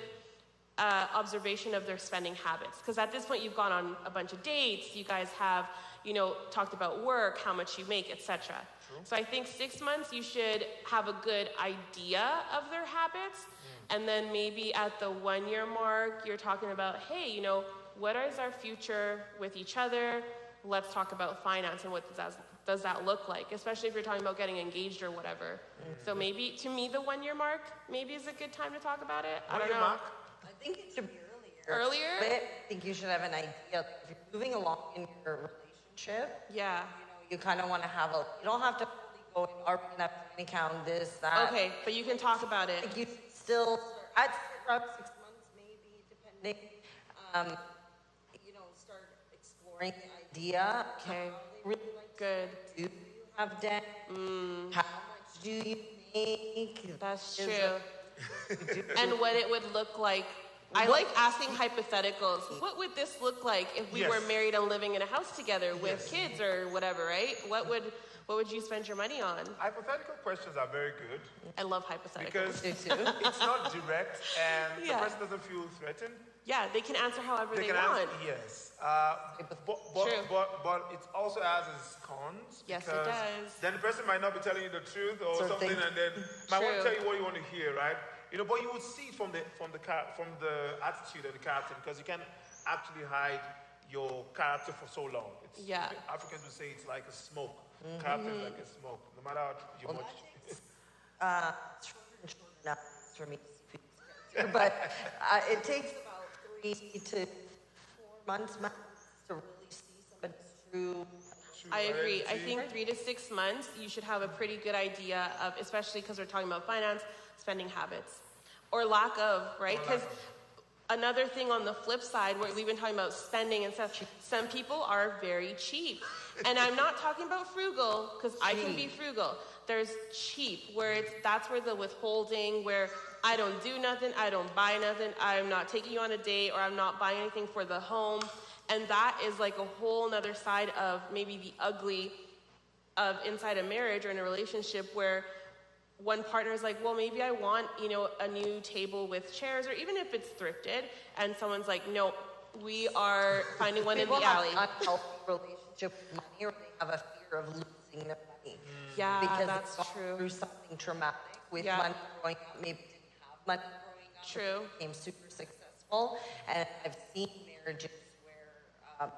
observation of their spending habits. Because at this point, you've gone on a bunch of dates. You guys have, you know, talked about work, how much you make, etc. So I think 6 months, you should have a good idea of their habits. And then maybe at the 1-year mark, you're talking about, hey, you know, what is our future with each other? Let's talk about finance and what does that look like, especially if you're talking about getting engaged or whatever. So maybe, to me, the 1-year mark maybe is a good time to talk about it. I don't know. Mark? I think it should be earlier. Earlier? But I think you should have an idea. If you're moving along in your relationship, Yeah. you kind of want to have a, you don't have to go, are we going to have an account, this, that. Okay, but you can talk about it. Like you still, I'd say around 6 months maybe, depending. You know, start exploring the idea. Okay. How they really like Good. to do. You have debt. How much do you make? That's Is true. it- And what it would look like. I like asking hypotheticals. What would this look like if we were Yes. married and living in a house together with kids or whatever, right? What would you spend your money on? Hypothetical questions are very good I love hypotheticals. because Do too. it's not direct and Yeah. the person doesn't feel threatened. Yeah, they can answer however they, They can want. answer, yes. True. But it also has its cons. Yes, it because does. Then the person might not be telling you the truth or So something, think- and then might want to True. tell you what you want to hear, right? You know, but you would see from the attitude and the character, because you can't actually hide your character for so long. It's, Yeah. Africans would say it's like a smoke. Character is like a smoke. No matter how much. Shorter and shorter now for me. But it takes about 3 to 4 months max to really see somebody's true. I agree. I think 3 to 6 months, you should have a pretty good idea of, especially because we're talking about finance, spending habits, or lack of, right? Because another thing on the flip side, where we've been talking about spending and stuff, some people are very cheap. And I'm not talking about frugal, because I can be frugal. There's cheap, where that's where the withholding, where I don't do nothing, I don't buy nothing, I'm not taking you on a date, or I'm not buying anything for the home. And that is like a whole nother side of maybe the ugly of inside a marriage or in a relationship where one partner is like, well, maybe I want, you know, a new table with chairs, or even if it's thrifted, and someone's like, no, we are finding one in People the have alley. an unhealthy relationship with money, or they have a fear of losing their money. Yeah, Because that's they've gone true. through something traumatic with Yeah. money growing up, maybe didn't have money growing up. True. Became super successful. And I've seen marriages where people have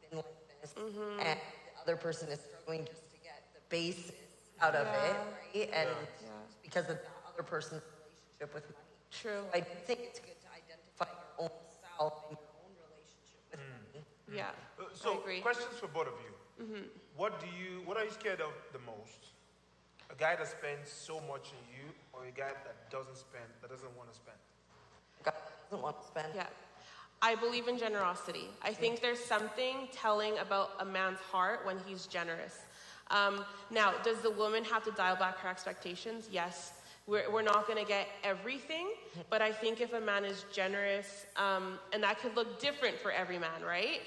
been like this, Mm-hmm. and the other person is struggling just to get the basis out of it, right? And it's because of the other person's relationship with money. True. So I do think it's good to identify your own self and your own relationship with money. Yeah, So, I agree. questions for both of you. What are you scared of the most? A guy that spends so much on you, or a guy that doesn't want to spend? God doesn't want to spend. Yeah. I believe in generosity. I think there's something telling about a man's heart when he's generous. Now, does the woman have to dial back her expectations? Yes. We're not going to get everything, but I think if a man is generous, and that could look different for every man, right?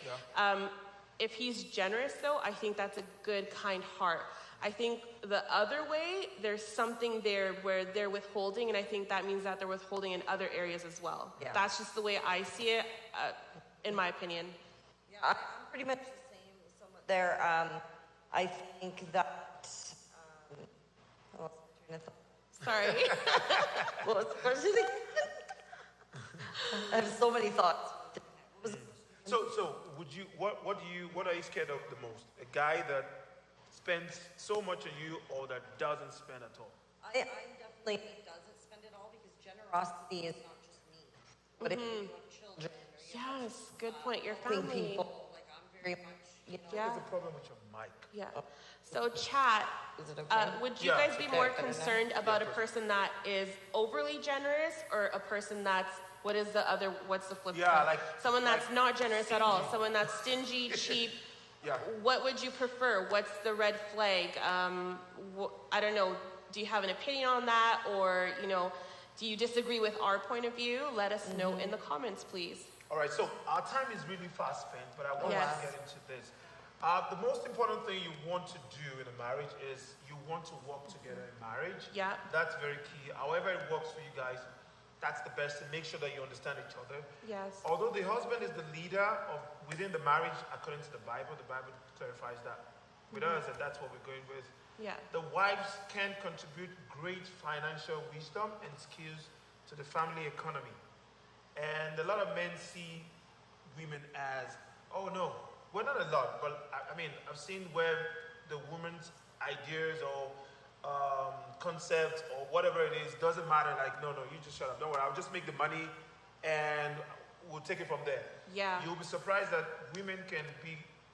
If he's generous, though, I think that's a good, kind heart. I think the other way, there's something there where they're withholding, and I think that means that they're withholding in other areas as well. Yeah. That's just the way I see it, in my opinion. Yeah, I'm pretty much the same, somewhat there. I think that, oh, I lost my train of thought. Sorry. What was the question again? I have so many thoughts. What was the question? So would you, what are you scared of the most? A guy that spends so much on you or that doesn't spend at all? I definitely think doesn't spend it all because generosity is not just me. But if you have children or you have Yes, good point. Your helping family. people, like I'm very much, you know. Yeah. What's the problem with your mic? Yeah. So chat, Is it okay? would you Yeah, guys be okay, more better now. concerned about a person that is overly generous or a person that's, what's the flip Yeah, side? like- Someone that's like not generous at all, someone that's stingy, cheap. Yeah. What would you prefer? What's the red flag? I don't know. Do you have an opinion on that, or do you disagree with our point of view? Let us know in the comments, please. All right, so our time is really fast spent, but I want Yes. to get into this. The most important thing you want to do in a marriage is you want to work together in marriage. Yeah. That's very key. However it works for you guys, that's the best, and make sure that you understand each other. Yes. Although the husband is the leader of within the marriage, according to the Bible clarifies that. With us, and that's what we're going with. Yeah. The wives can contribute great financial wisdom and skills to the family economy. And a lot of men see women as, oh no, well not a lot, but I mean, I've seen where the woman's ideas or concepts or whatever it is, doesn't matter, like, no, you just shut up, don't worry, I'll just make the money and we'll take it from there. Yeah. You'll be surprised that women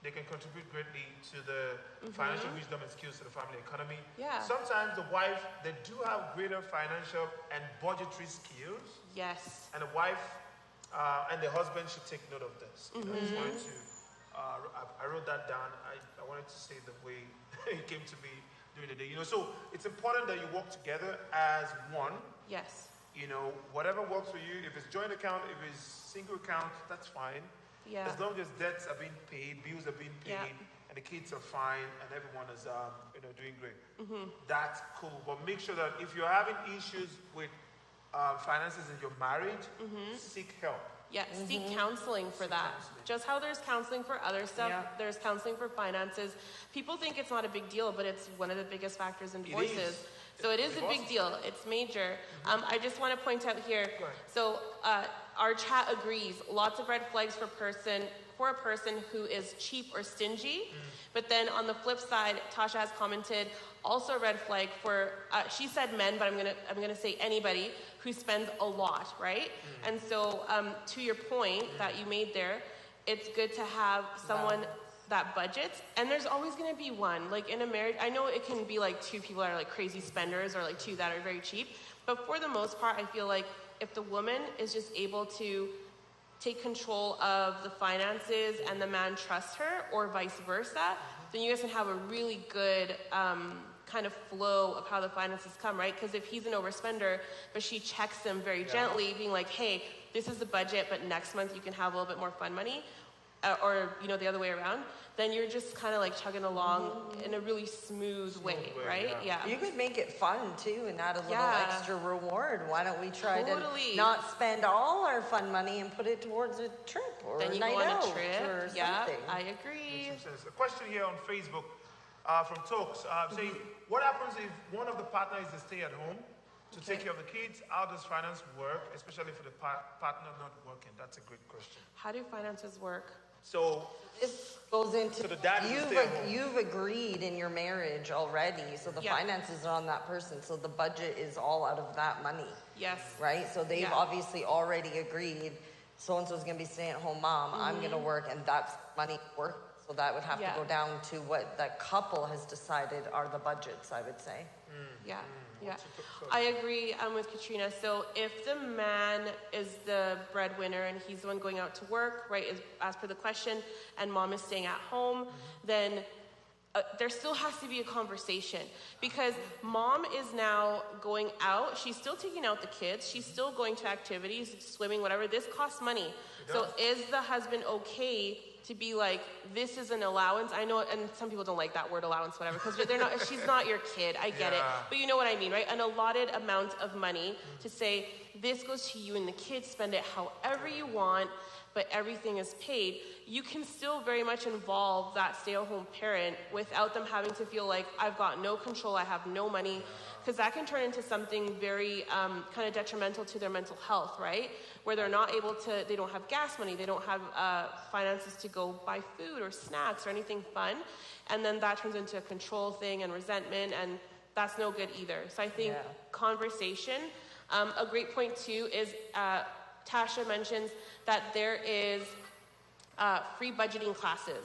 they can contribute greatly to the financial wisdom and skills to the family economy. Yeah. Sometimes the wife, they do have greater financial and budgetary skills, Yes. and the wife and the husband should take note of this. I just wanted to, I wrote that down. I wanted to say the way it came to me during the day. So it's important that you work together as one. Yes. Whatever works for you. If it's joint account, if it's single account, that's fine. Yeah. As long as debts are being paid, bills are being paid, Yeah. and the kids are fine, and everyone is doing great. That's cool. But make sure that if you're having issues with finances in your marriage, seek help. Yeah, seek counseling for that. counseling. Just how there's counseling for other stuff, Yeah. there's counseling for finances. People think it's not a big deal, but it's one of the biggest factors in It divorces. is. So it is a big Divorce. deal. It's major. I just want to point out here. Go ahead. So our chat agrees. Lots of red flags for a person who is cheap or stingy. But then on the flip side, Tasha has commented also a red flag for she said men, but I'm gonna say anybody who spends a lot, right? And so to your point that you made there, it's good to have someone that budgets, and there's always going to be one. Like in a marriage, I know it can be like two people that are like crazy spenders or like two that are very cheap, but for the most part, I feel like if the woman is just able to take control of the finances and the man trusts her, or vice versa, then you guys can have a really good kind of flow of how the finances come, right? Because if he's an overspender, but she checks him very gently, being like, hey, this is the budget, but next month you can have a little bit more fun money, or the other way around, then you're just kind of like chugging along in a really smooth way, way, right? yeah. Yeah. You could make it fun too and add a little Yeah. extra reward. Why don't we try Totally. to not spend all our fun money and put it towards a trip or Then a you night go on out a trip. or Yeah, something? I agree. Makes some sense. A question here on Facebook from Talks saying, what happens if one of the partners is to stay at home to take care of the kids? How does finance work, especially for the partner not working? That's a great question. How do finances work? So This goes into So the dad is to stay at home. you've agreed in your marriage already, so the Yeah. finances are on that person, so the budget is all out of that money, Yes. right? So they've Yeah. obviously already agreed, so-and-so's gonna be staying-at-home mom, I'm gonna work, and that's money work. So that would have to Yeah. go down to what that couple has decided are the budgets, I would say. Yeah, yeah. I agree. I'm with Katrina. So if the man is the breadwinner and he's the one going out to work, right, as per the question, and mom is staying at home, then there still has to be a conversation, because mom is now going out. She's still taking out the kids. She's still going to activities, swimming, whatever. This costs money. So is the husband okay to be like, this is an allowance? I know, and some people don't like that word allowance, whatever, because they're not. She's not your kid. I get it, Yeah. but you know what I mean, right? An allotted amount of money to say, this goes to you and the kids, spend it however you want, but everything is paid, you can still very much involve that stay-at-home parent without them having to feel like, I've got no control, I have no money, because that can turn into something very kind of detrimental to their mental health, right? Where they're not able to, they don't have gas money, they don't have finances to go buy food or snacks or anything fun, and then that turns into a control thing and resentment, and that's no good either. So I think conversation, a great point too is Tasha mentions that there is free budgeting classes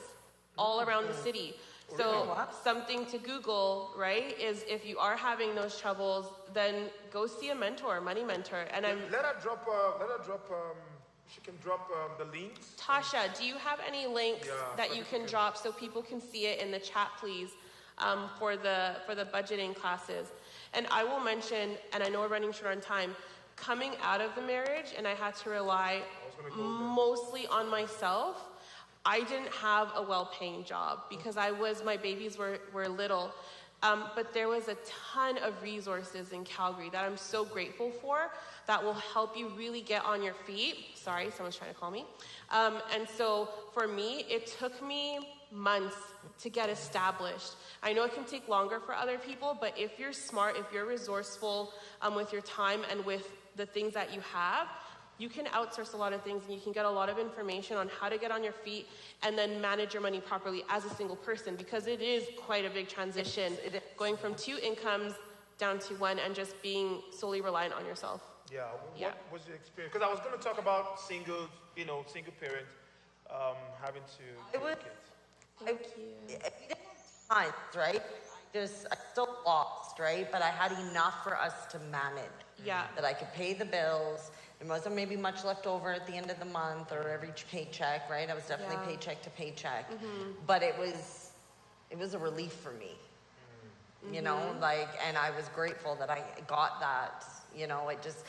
all around the city. So something to Google, right, is if you are having those troubles, then go see a mentor, money mentor. And I'm Let her drop. She can drop the links. Tasha, do you have any links Yeah, that you can drop so people can see it in the chat, please, for the budgeting classes? And I will mention, and I know we're running short on time, coming out of the marriage, and I had to rely mostly on myself. I didn't have a well-paying job because my babies were little. But there was a ton of resources in Calgary that I'm so grateful for that will help you really get on your feet. Sorry, someone's trying to call me. And so for me, it took me months to get established. I know it can take longer for other people, but if you're smart, if you're resourceful with your time and with the things that you have, you can outsource a lot of things and you can get a lot of information on how to get on your feet and then manage your money properly as a single person, because it is quite a big transition going from 2 incomes down to 1 and just being solely reliant on yourself. Yeah. What was your experience? Because I was going to talk about single parents having to get kids. I didn't have time, right? I still lost, right? But I had enough for us to manage. Yeah. That I could pay the bills. There wasn't maybe much left over at the end of the month or every paycheck, right? I was definitely paycheck to paycheck. But it was a relief for me. You know, and I was grateful that I got that. You know, it just,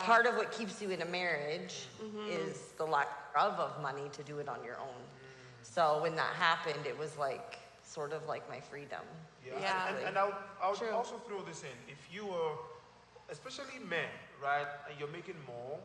part of what keeps you in a marriage is the lack of money to do it on your own. So when that happened, it was like, sort of like my freedom. Yeah. And I'll also throw this in. If you are, especially men, right, and you're making more,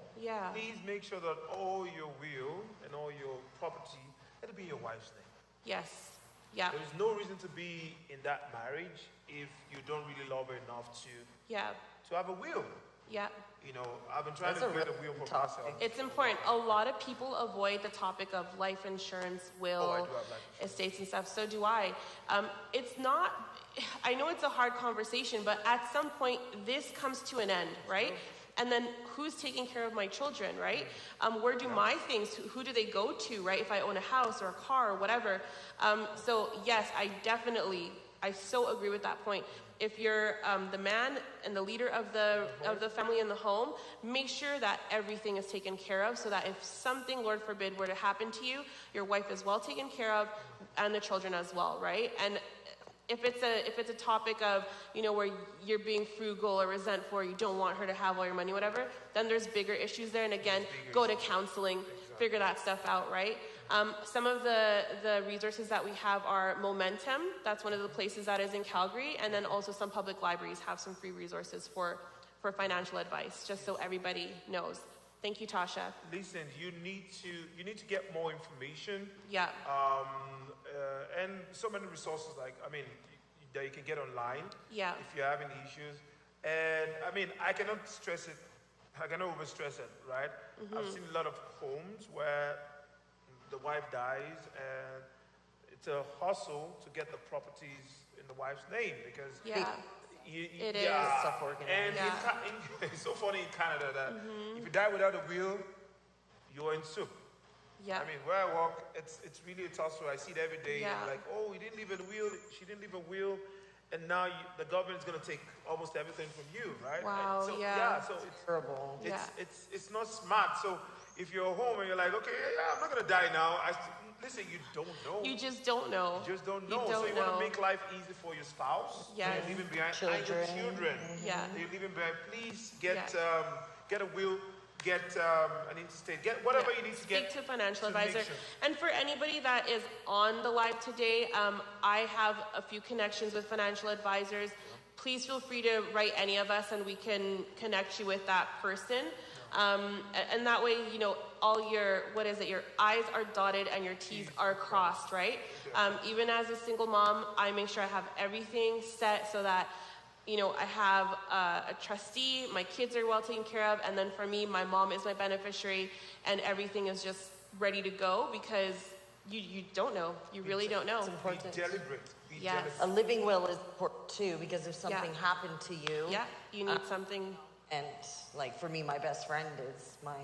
please make sure that all your will and all your property, it'll be your wife's name. Yes. Yeah. There is no reason to be in that marriage if you don't really love her enough to have a will. Yeah. You know, I've been trying to create a will for myself. It's important. A lot of people avoid the topic of life insurance, will, I do have life insurance. estates and stuff. So do I. It's not, I know it's a hard conversation, but at some point this comes to an end, right? And then who's taking care of my children, right? Where do my things, who do they go to, right? If I own a house or a car or whatever. So yes, I so agree with that point. If you're the man and the leader of the family in the home, make sure that everything is taken care of so that if something, Lord forbid, were to happen to you, your wife is well taken care of and the children as well, right? And if it's a topic of, you know, where you're being frugal or resentful or you don't want her to have all your money, whatever, then there's bigger issues there. And again, go to counseling, figure that stuff out, right? Some of the resources that we have are Momentum. That's one of the places that is in Calgary. And then also some public libraries have some free resources for financial advice, just so everybody knows. Thank you, Tasha. Listen, you need to get more information. Yeah. And so many resources that you can get online. Yeah. If you're having issues. And I cannot stress it. I cannot overstress it, right? I've seen a lot of homes where the wife dies and it's a hustle to get the properties in the wife's name because It is. Stuff organized. And it's so funny in Canada that if you die without a will, you're in soup. Yeah. Where I work, it's really a tussle. I see it every day. Yeah. Like, oh, he didn't leave a will. She didn't leave a will, and now the government's going to take almost everything from you, right? Wow, So, yeah. So it's Terrible. it's not smart. So if you're home and you're like, okay, I'm not going to die now. Listen, you don't know. You just don't know. You just don't know. You don't So you want know. to make life easy for your spouse. Yes. You're leaving behind and your children. Yeah. You're leaving behind. Please get a will, get an interstate, get whatever you need to get. Speak to a financial to make advisor. sure. And for anybody that is on the live today, I have a few connections with financial advisors. please feel free to write any of us and we can connect you with that person. And that way, you know, all your, your I's are dotted and your T's are crossed, right? Even as a single mom, I make sure I have everything set so that, you know, I have a trustee, my kids are well taken care of, and then for me, my mom is my beneficiary, and everything is just ready to go because you don't know. You really don't know. It's important. Be deliberate. Be Yes. deliberate. A living will is important too, because if something happened to you, Yeah, you need something. and like for me, my best friend is my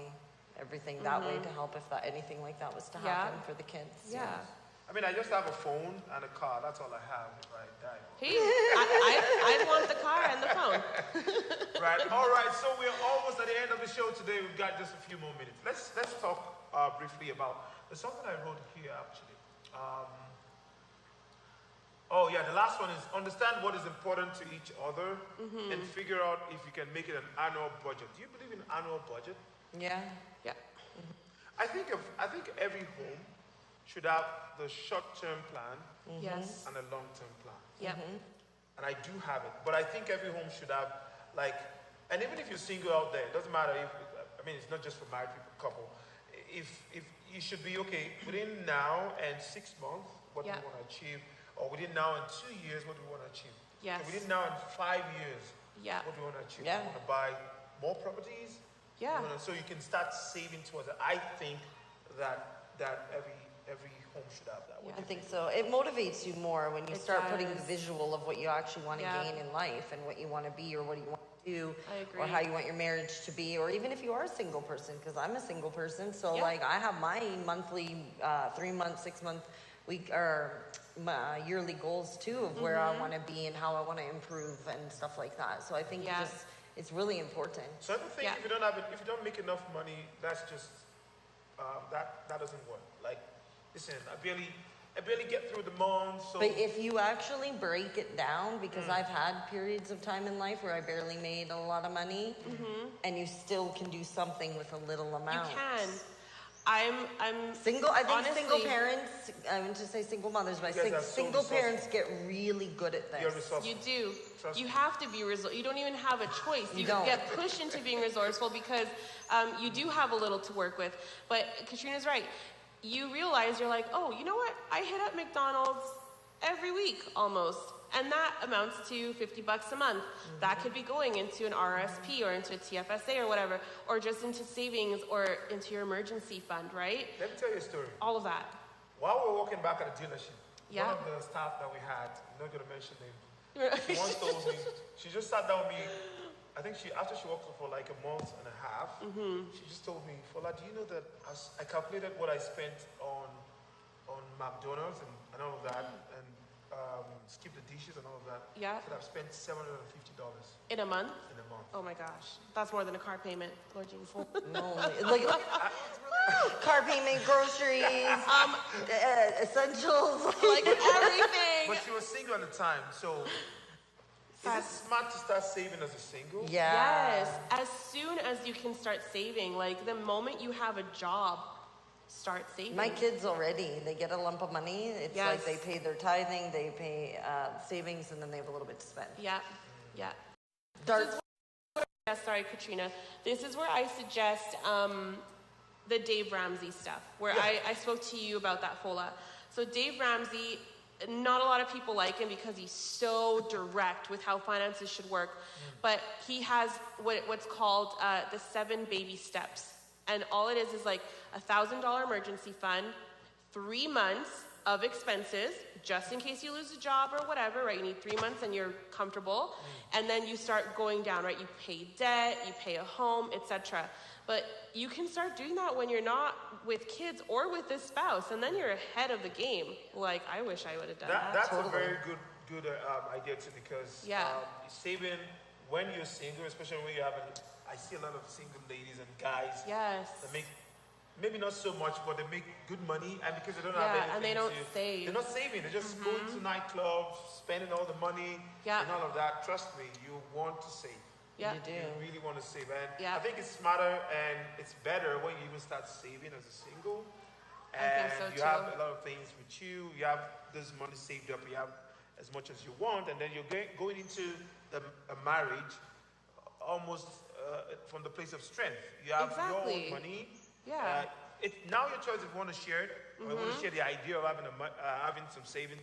everything that way to help if anything like that was to Yeah. happen for the kids. Yeah. I mean, I just have a phone and a car. That's all I have if I die. Hey, I want the car and the phone. Right. All right. So we're almost at the end of the show today. We've got just a few more minutes. Let's talk briefly about there's something I wrote here actually. Oh yeah, the last one is understand what is important to each other and figure out if you can make it an annual budget. Do you believe in annual budget? Yeah. Yeah. I think every home should have the short-term plan Yes. and a long-term plan. Yep. And I do have it. But I think every home should have, like, and even if you're single out there, it doesn't matter if, I mean, it's not just for married people, couple. If you should be, okay, within now and 6 months, what do Yeah. we want to achieve? Or within now and 2 years, what do we want to achieve? Yes. Okay, within now and 5 years, Yeah. what do we want to achieve? Yeah. We want to buy more properties? Yeah. So you can start saving towards it. I think that every home should have that. What Yeah. do I you think so. It motivates you more when you It start putting the does. visual of what you actually want to Yeah. gain in life and what you want to be or what you want to do I agree. or how you want your marriage to be, or even if you are a single person, because I'm a single person. So Yeah. like I have my monthly 3 month, 6 month week or my yearly goals too of where I want to be and how I want to improve and stuff like that. So I think Yeah. it's really important. So I don't think Yeah. if you don't make enough money, that's just that doesn't work. Like, listen, I barely get through the month. So But if you actually break it down, because Mm. I've had periods of time in life where I barely made a lot of money, and you still can do something with a little You amount. can. I'm I think single honestly- parents, I meant to say single mothers, but I You guys think are so single resourceful. parents get really good at you're this. resourceful. You do. Trust You me. have to be resourceful. You don't even have a choice. You You don't. get pushed into being resourceful because you do have a little to work with. But Katrina's right. You realize you're like, oh, you know what? I hit up McDonald's every week almost. And that amounts to $50 a month. That could be going into an RSP or into a TFSA or whatever, or just into savings or into your emergency fund, right? Let me tell you a story. All of that. While we were walking back at the dealership, Yeah. one of the staff that we had, I'm not going to mention name, she once told me, she just sat down with me, I think after she worked for like a month and a half, she just told me, Fola, do you know that I calculated what I spent on McDonald's and all of that, and skip the dishes and all of that. Yeah. I said I've spent $750 In a month? in a month. Oh my gosh. That's more than a car payment, Lord Jesus. No, like car payment, groceries, essentials. Like everything. But she was single at the time, so is it smart to start saving as a single? Yeah. Yes. As soon as you can start saving, like the moment you have a job, start saving. My kids already, they get a lump of money. It's like Yes. they pay their tithing, they pay savings, and then they have a little bit to spend. Yeah. Yeah. Start Yeah, sorry, Katrina. This is where I suggest the Dave Ramsey stuff, where I spoke to you about that, Fola. So Dave Ramsey, not a lot of people like him because he's so direct with how finances should work, but he has what's called the 7 baby steps. And all it is like $1,000 emergency fund, 3 months of expenses, just in case you lose a job or whatever, right? You need 3 months and you're comfortable. And then you start going down, right? You pay debt, you pay a home, etc. But you can start doing that when you're not with kids or with this spouse, and then you're ahead of the game. Like, I wish I would have done that. That's Totally. a very good idea too, because Yeah. saving when you're single, especially when you have I see a lot of single ladies and guys Yes. that make maybe not so much, but they make good money, and because they don't have anything and they don't to, save. they're not saving. They're just going to nightclubs, spending all the money Yeah. and all of that. Trust me, you want to save. Yeah. You do. You really want to save, and Yeah. I think it's smarter and it's better when you even start saving as a single. I And think so you too. have a lot of things with you. You have this money saved up. You have as much as you want, and then you're going into a marriage almost from the place of strength. You have your Exactly. own money. Yeah. It's now your choice if you want to share it, or you want to share the idea of having some savings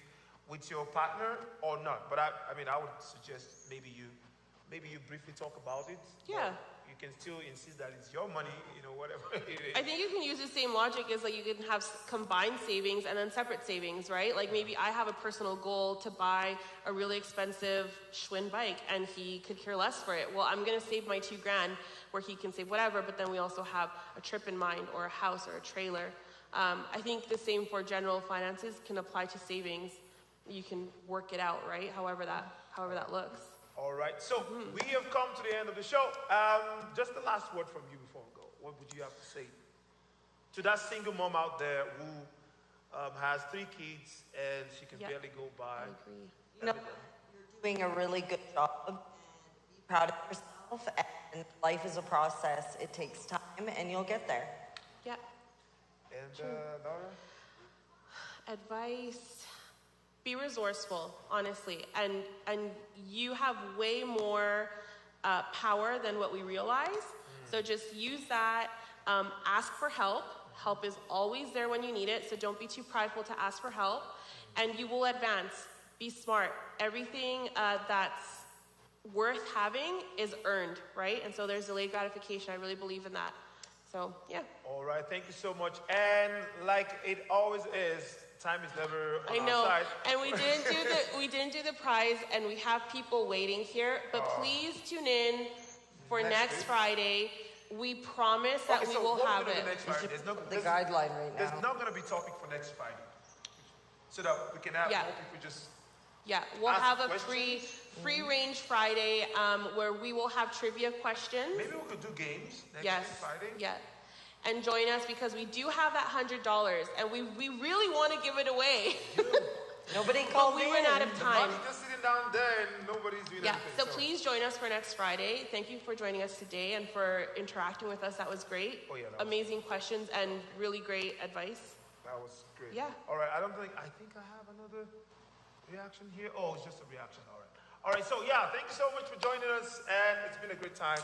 with your partner or not. But I would suggest maybe you briefly talk about it. Yeah. But you can still insist that it's your money, whatever it is. I think you can use the same logic as like you can have combined savings and then separate savings, right? Like maybe I have a personal goal to buy a really expensive Schwinn bike and he could care less for it. Well, I'm gonna save my $2,000 where he can save whatever, but then we also have a trip in mind or a house or a trailer. I think the same for general finances can apply to savings. You can work it out, right? However that looks. All right, so we have come to the end of the show. Just the last word from you before we go. What would you have to say to that single mom out there who has 3 kids and she can Yeah. barely go by? I agree. You know, you're doing a really good job, and be proud of yourself, and life is a process. It takes time, and you'll get there. Yeah. And Laura? Advice: be resourceful, honestly, and you have way more power than what we realize. So just use that. Ask for help. Help is always there when you need it, so don't be too prideful to ask for help, and you will advance. Be smart. Everything that's worth having is earned, right? And so there's delayed gratification. I really believe in that. So yeah. All right, thank you so much. And like it always is, time is never on I our know, side. and we didn't do the prize, and we have people waiting here. But please tune in for Next next week? Friday. We promise that Okay, we so will what have we're gonna it. do next Friday? The guideline right There's now. not going to be topic for next Friday, so that we can have Yeah. more people just. Yeah, we'll Ask have a questions? free range Friday where we will have trivia questions. Maybe we could do games next Yes. Friday. Yeah. And join us because we do have that $100, and we really want to give it away. Nobody But called we me ran in. out of The time. money's just sitting down there and nobody's doing Yeah, anything. so please join us for next Friday. Thank you for joining us today and for interacting with us. That was great. Oh, yeah, that was- Amazing questions and really great advice. That was great. Yeah. All right, I think I have another reaction here. Oh, it's just a reaction. All right. All right, so yeah, thank you so much for joining us, and it's been a great time.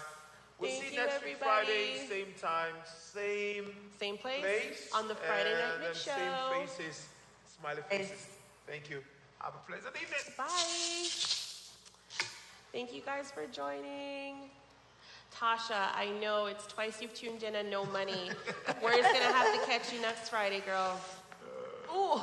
We'll Thank see you, you next week Friday, everybody. same time, same Same place, place. on the Friday Night and Mix then Show. Same faces, smiley faces. Thank you. Have a pleasant evening. Bye. Thank you guys for joining. Tasha, I know it's twice you've tuned in and no money. We're just gonna have to catch you next Friday, girl. Ooh.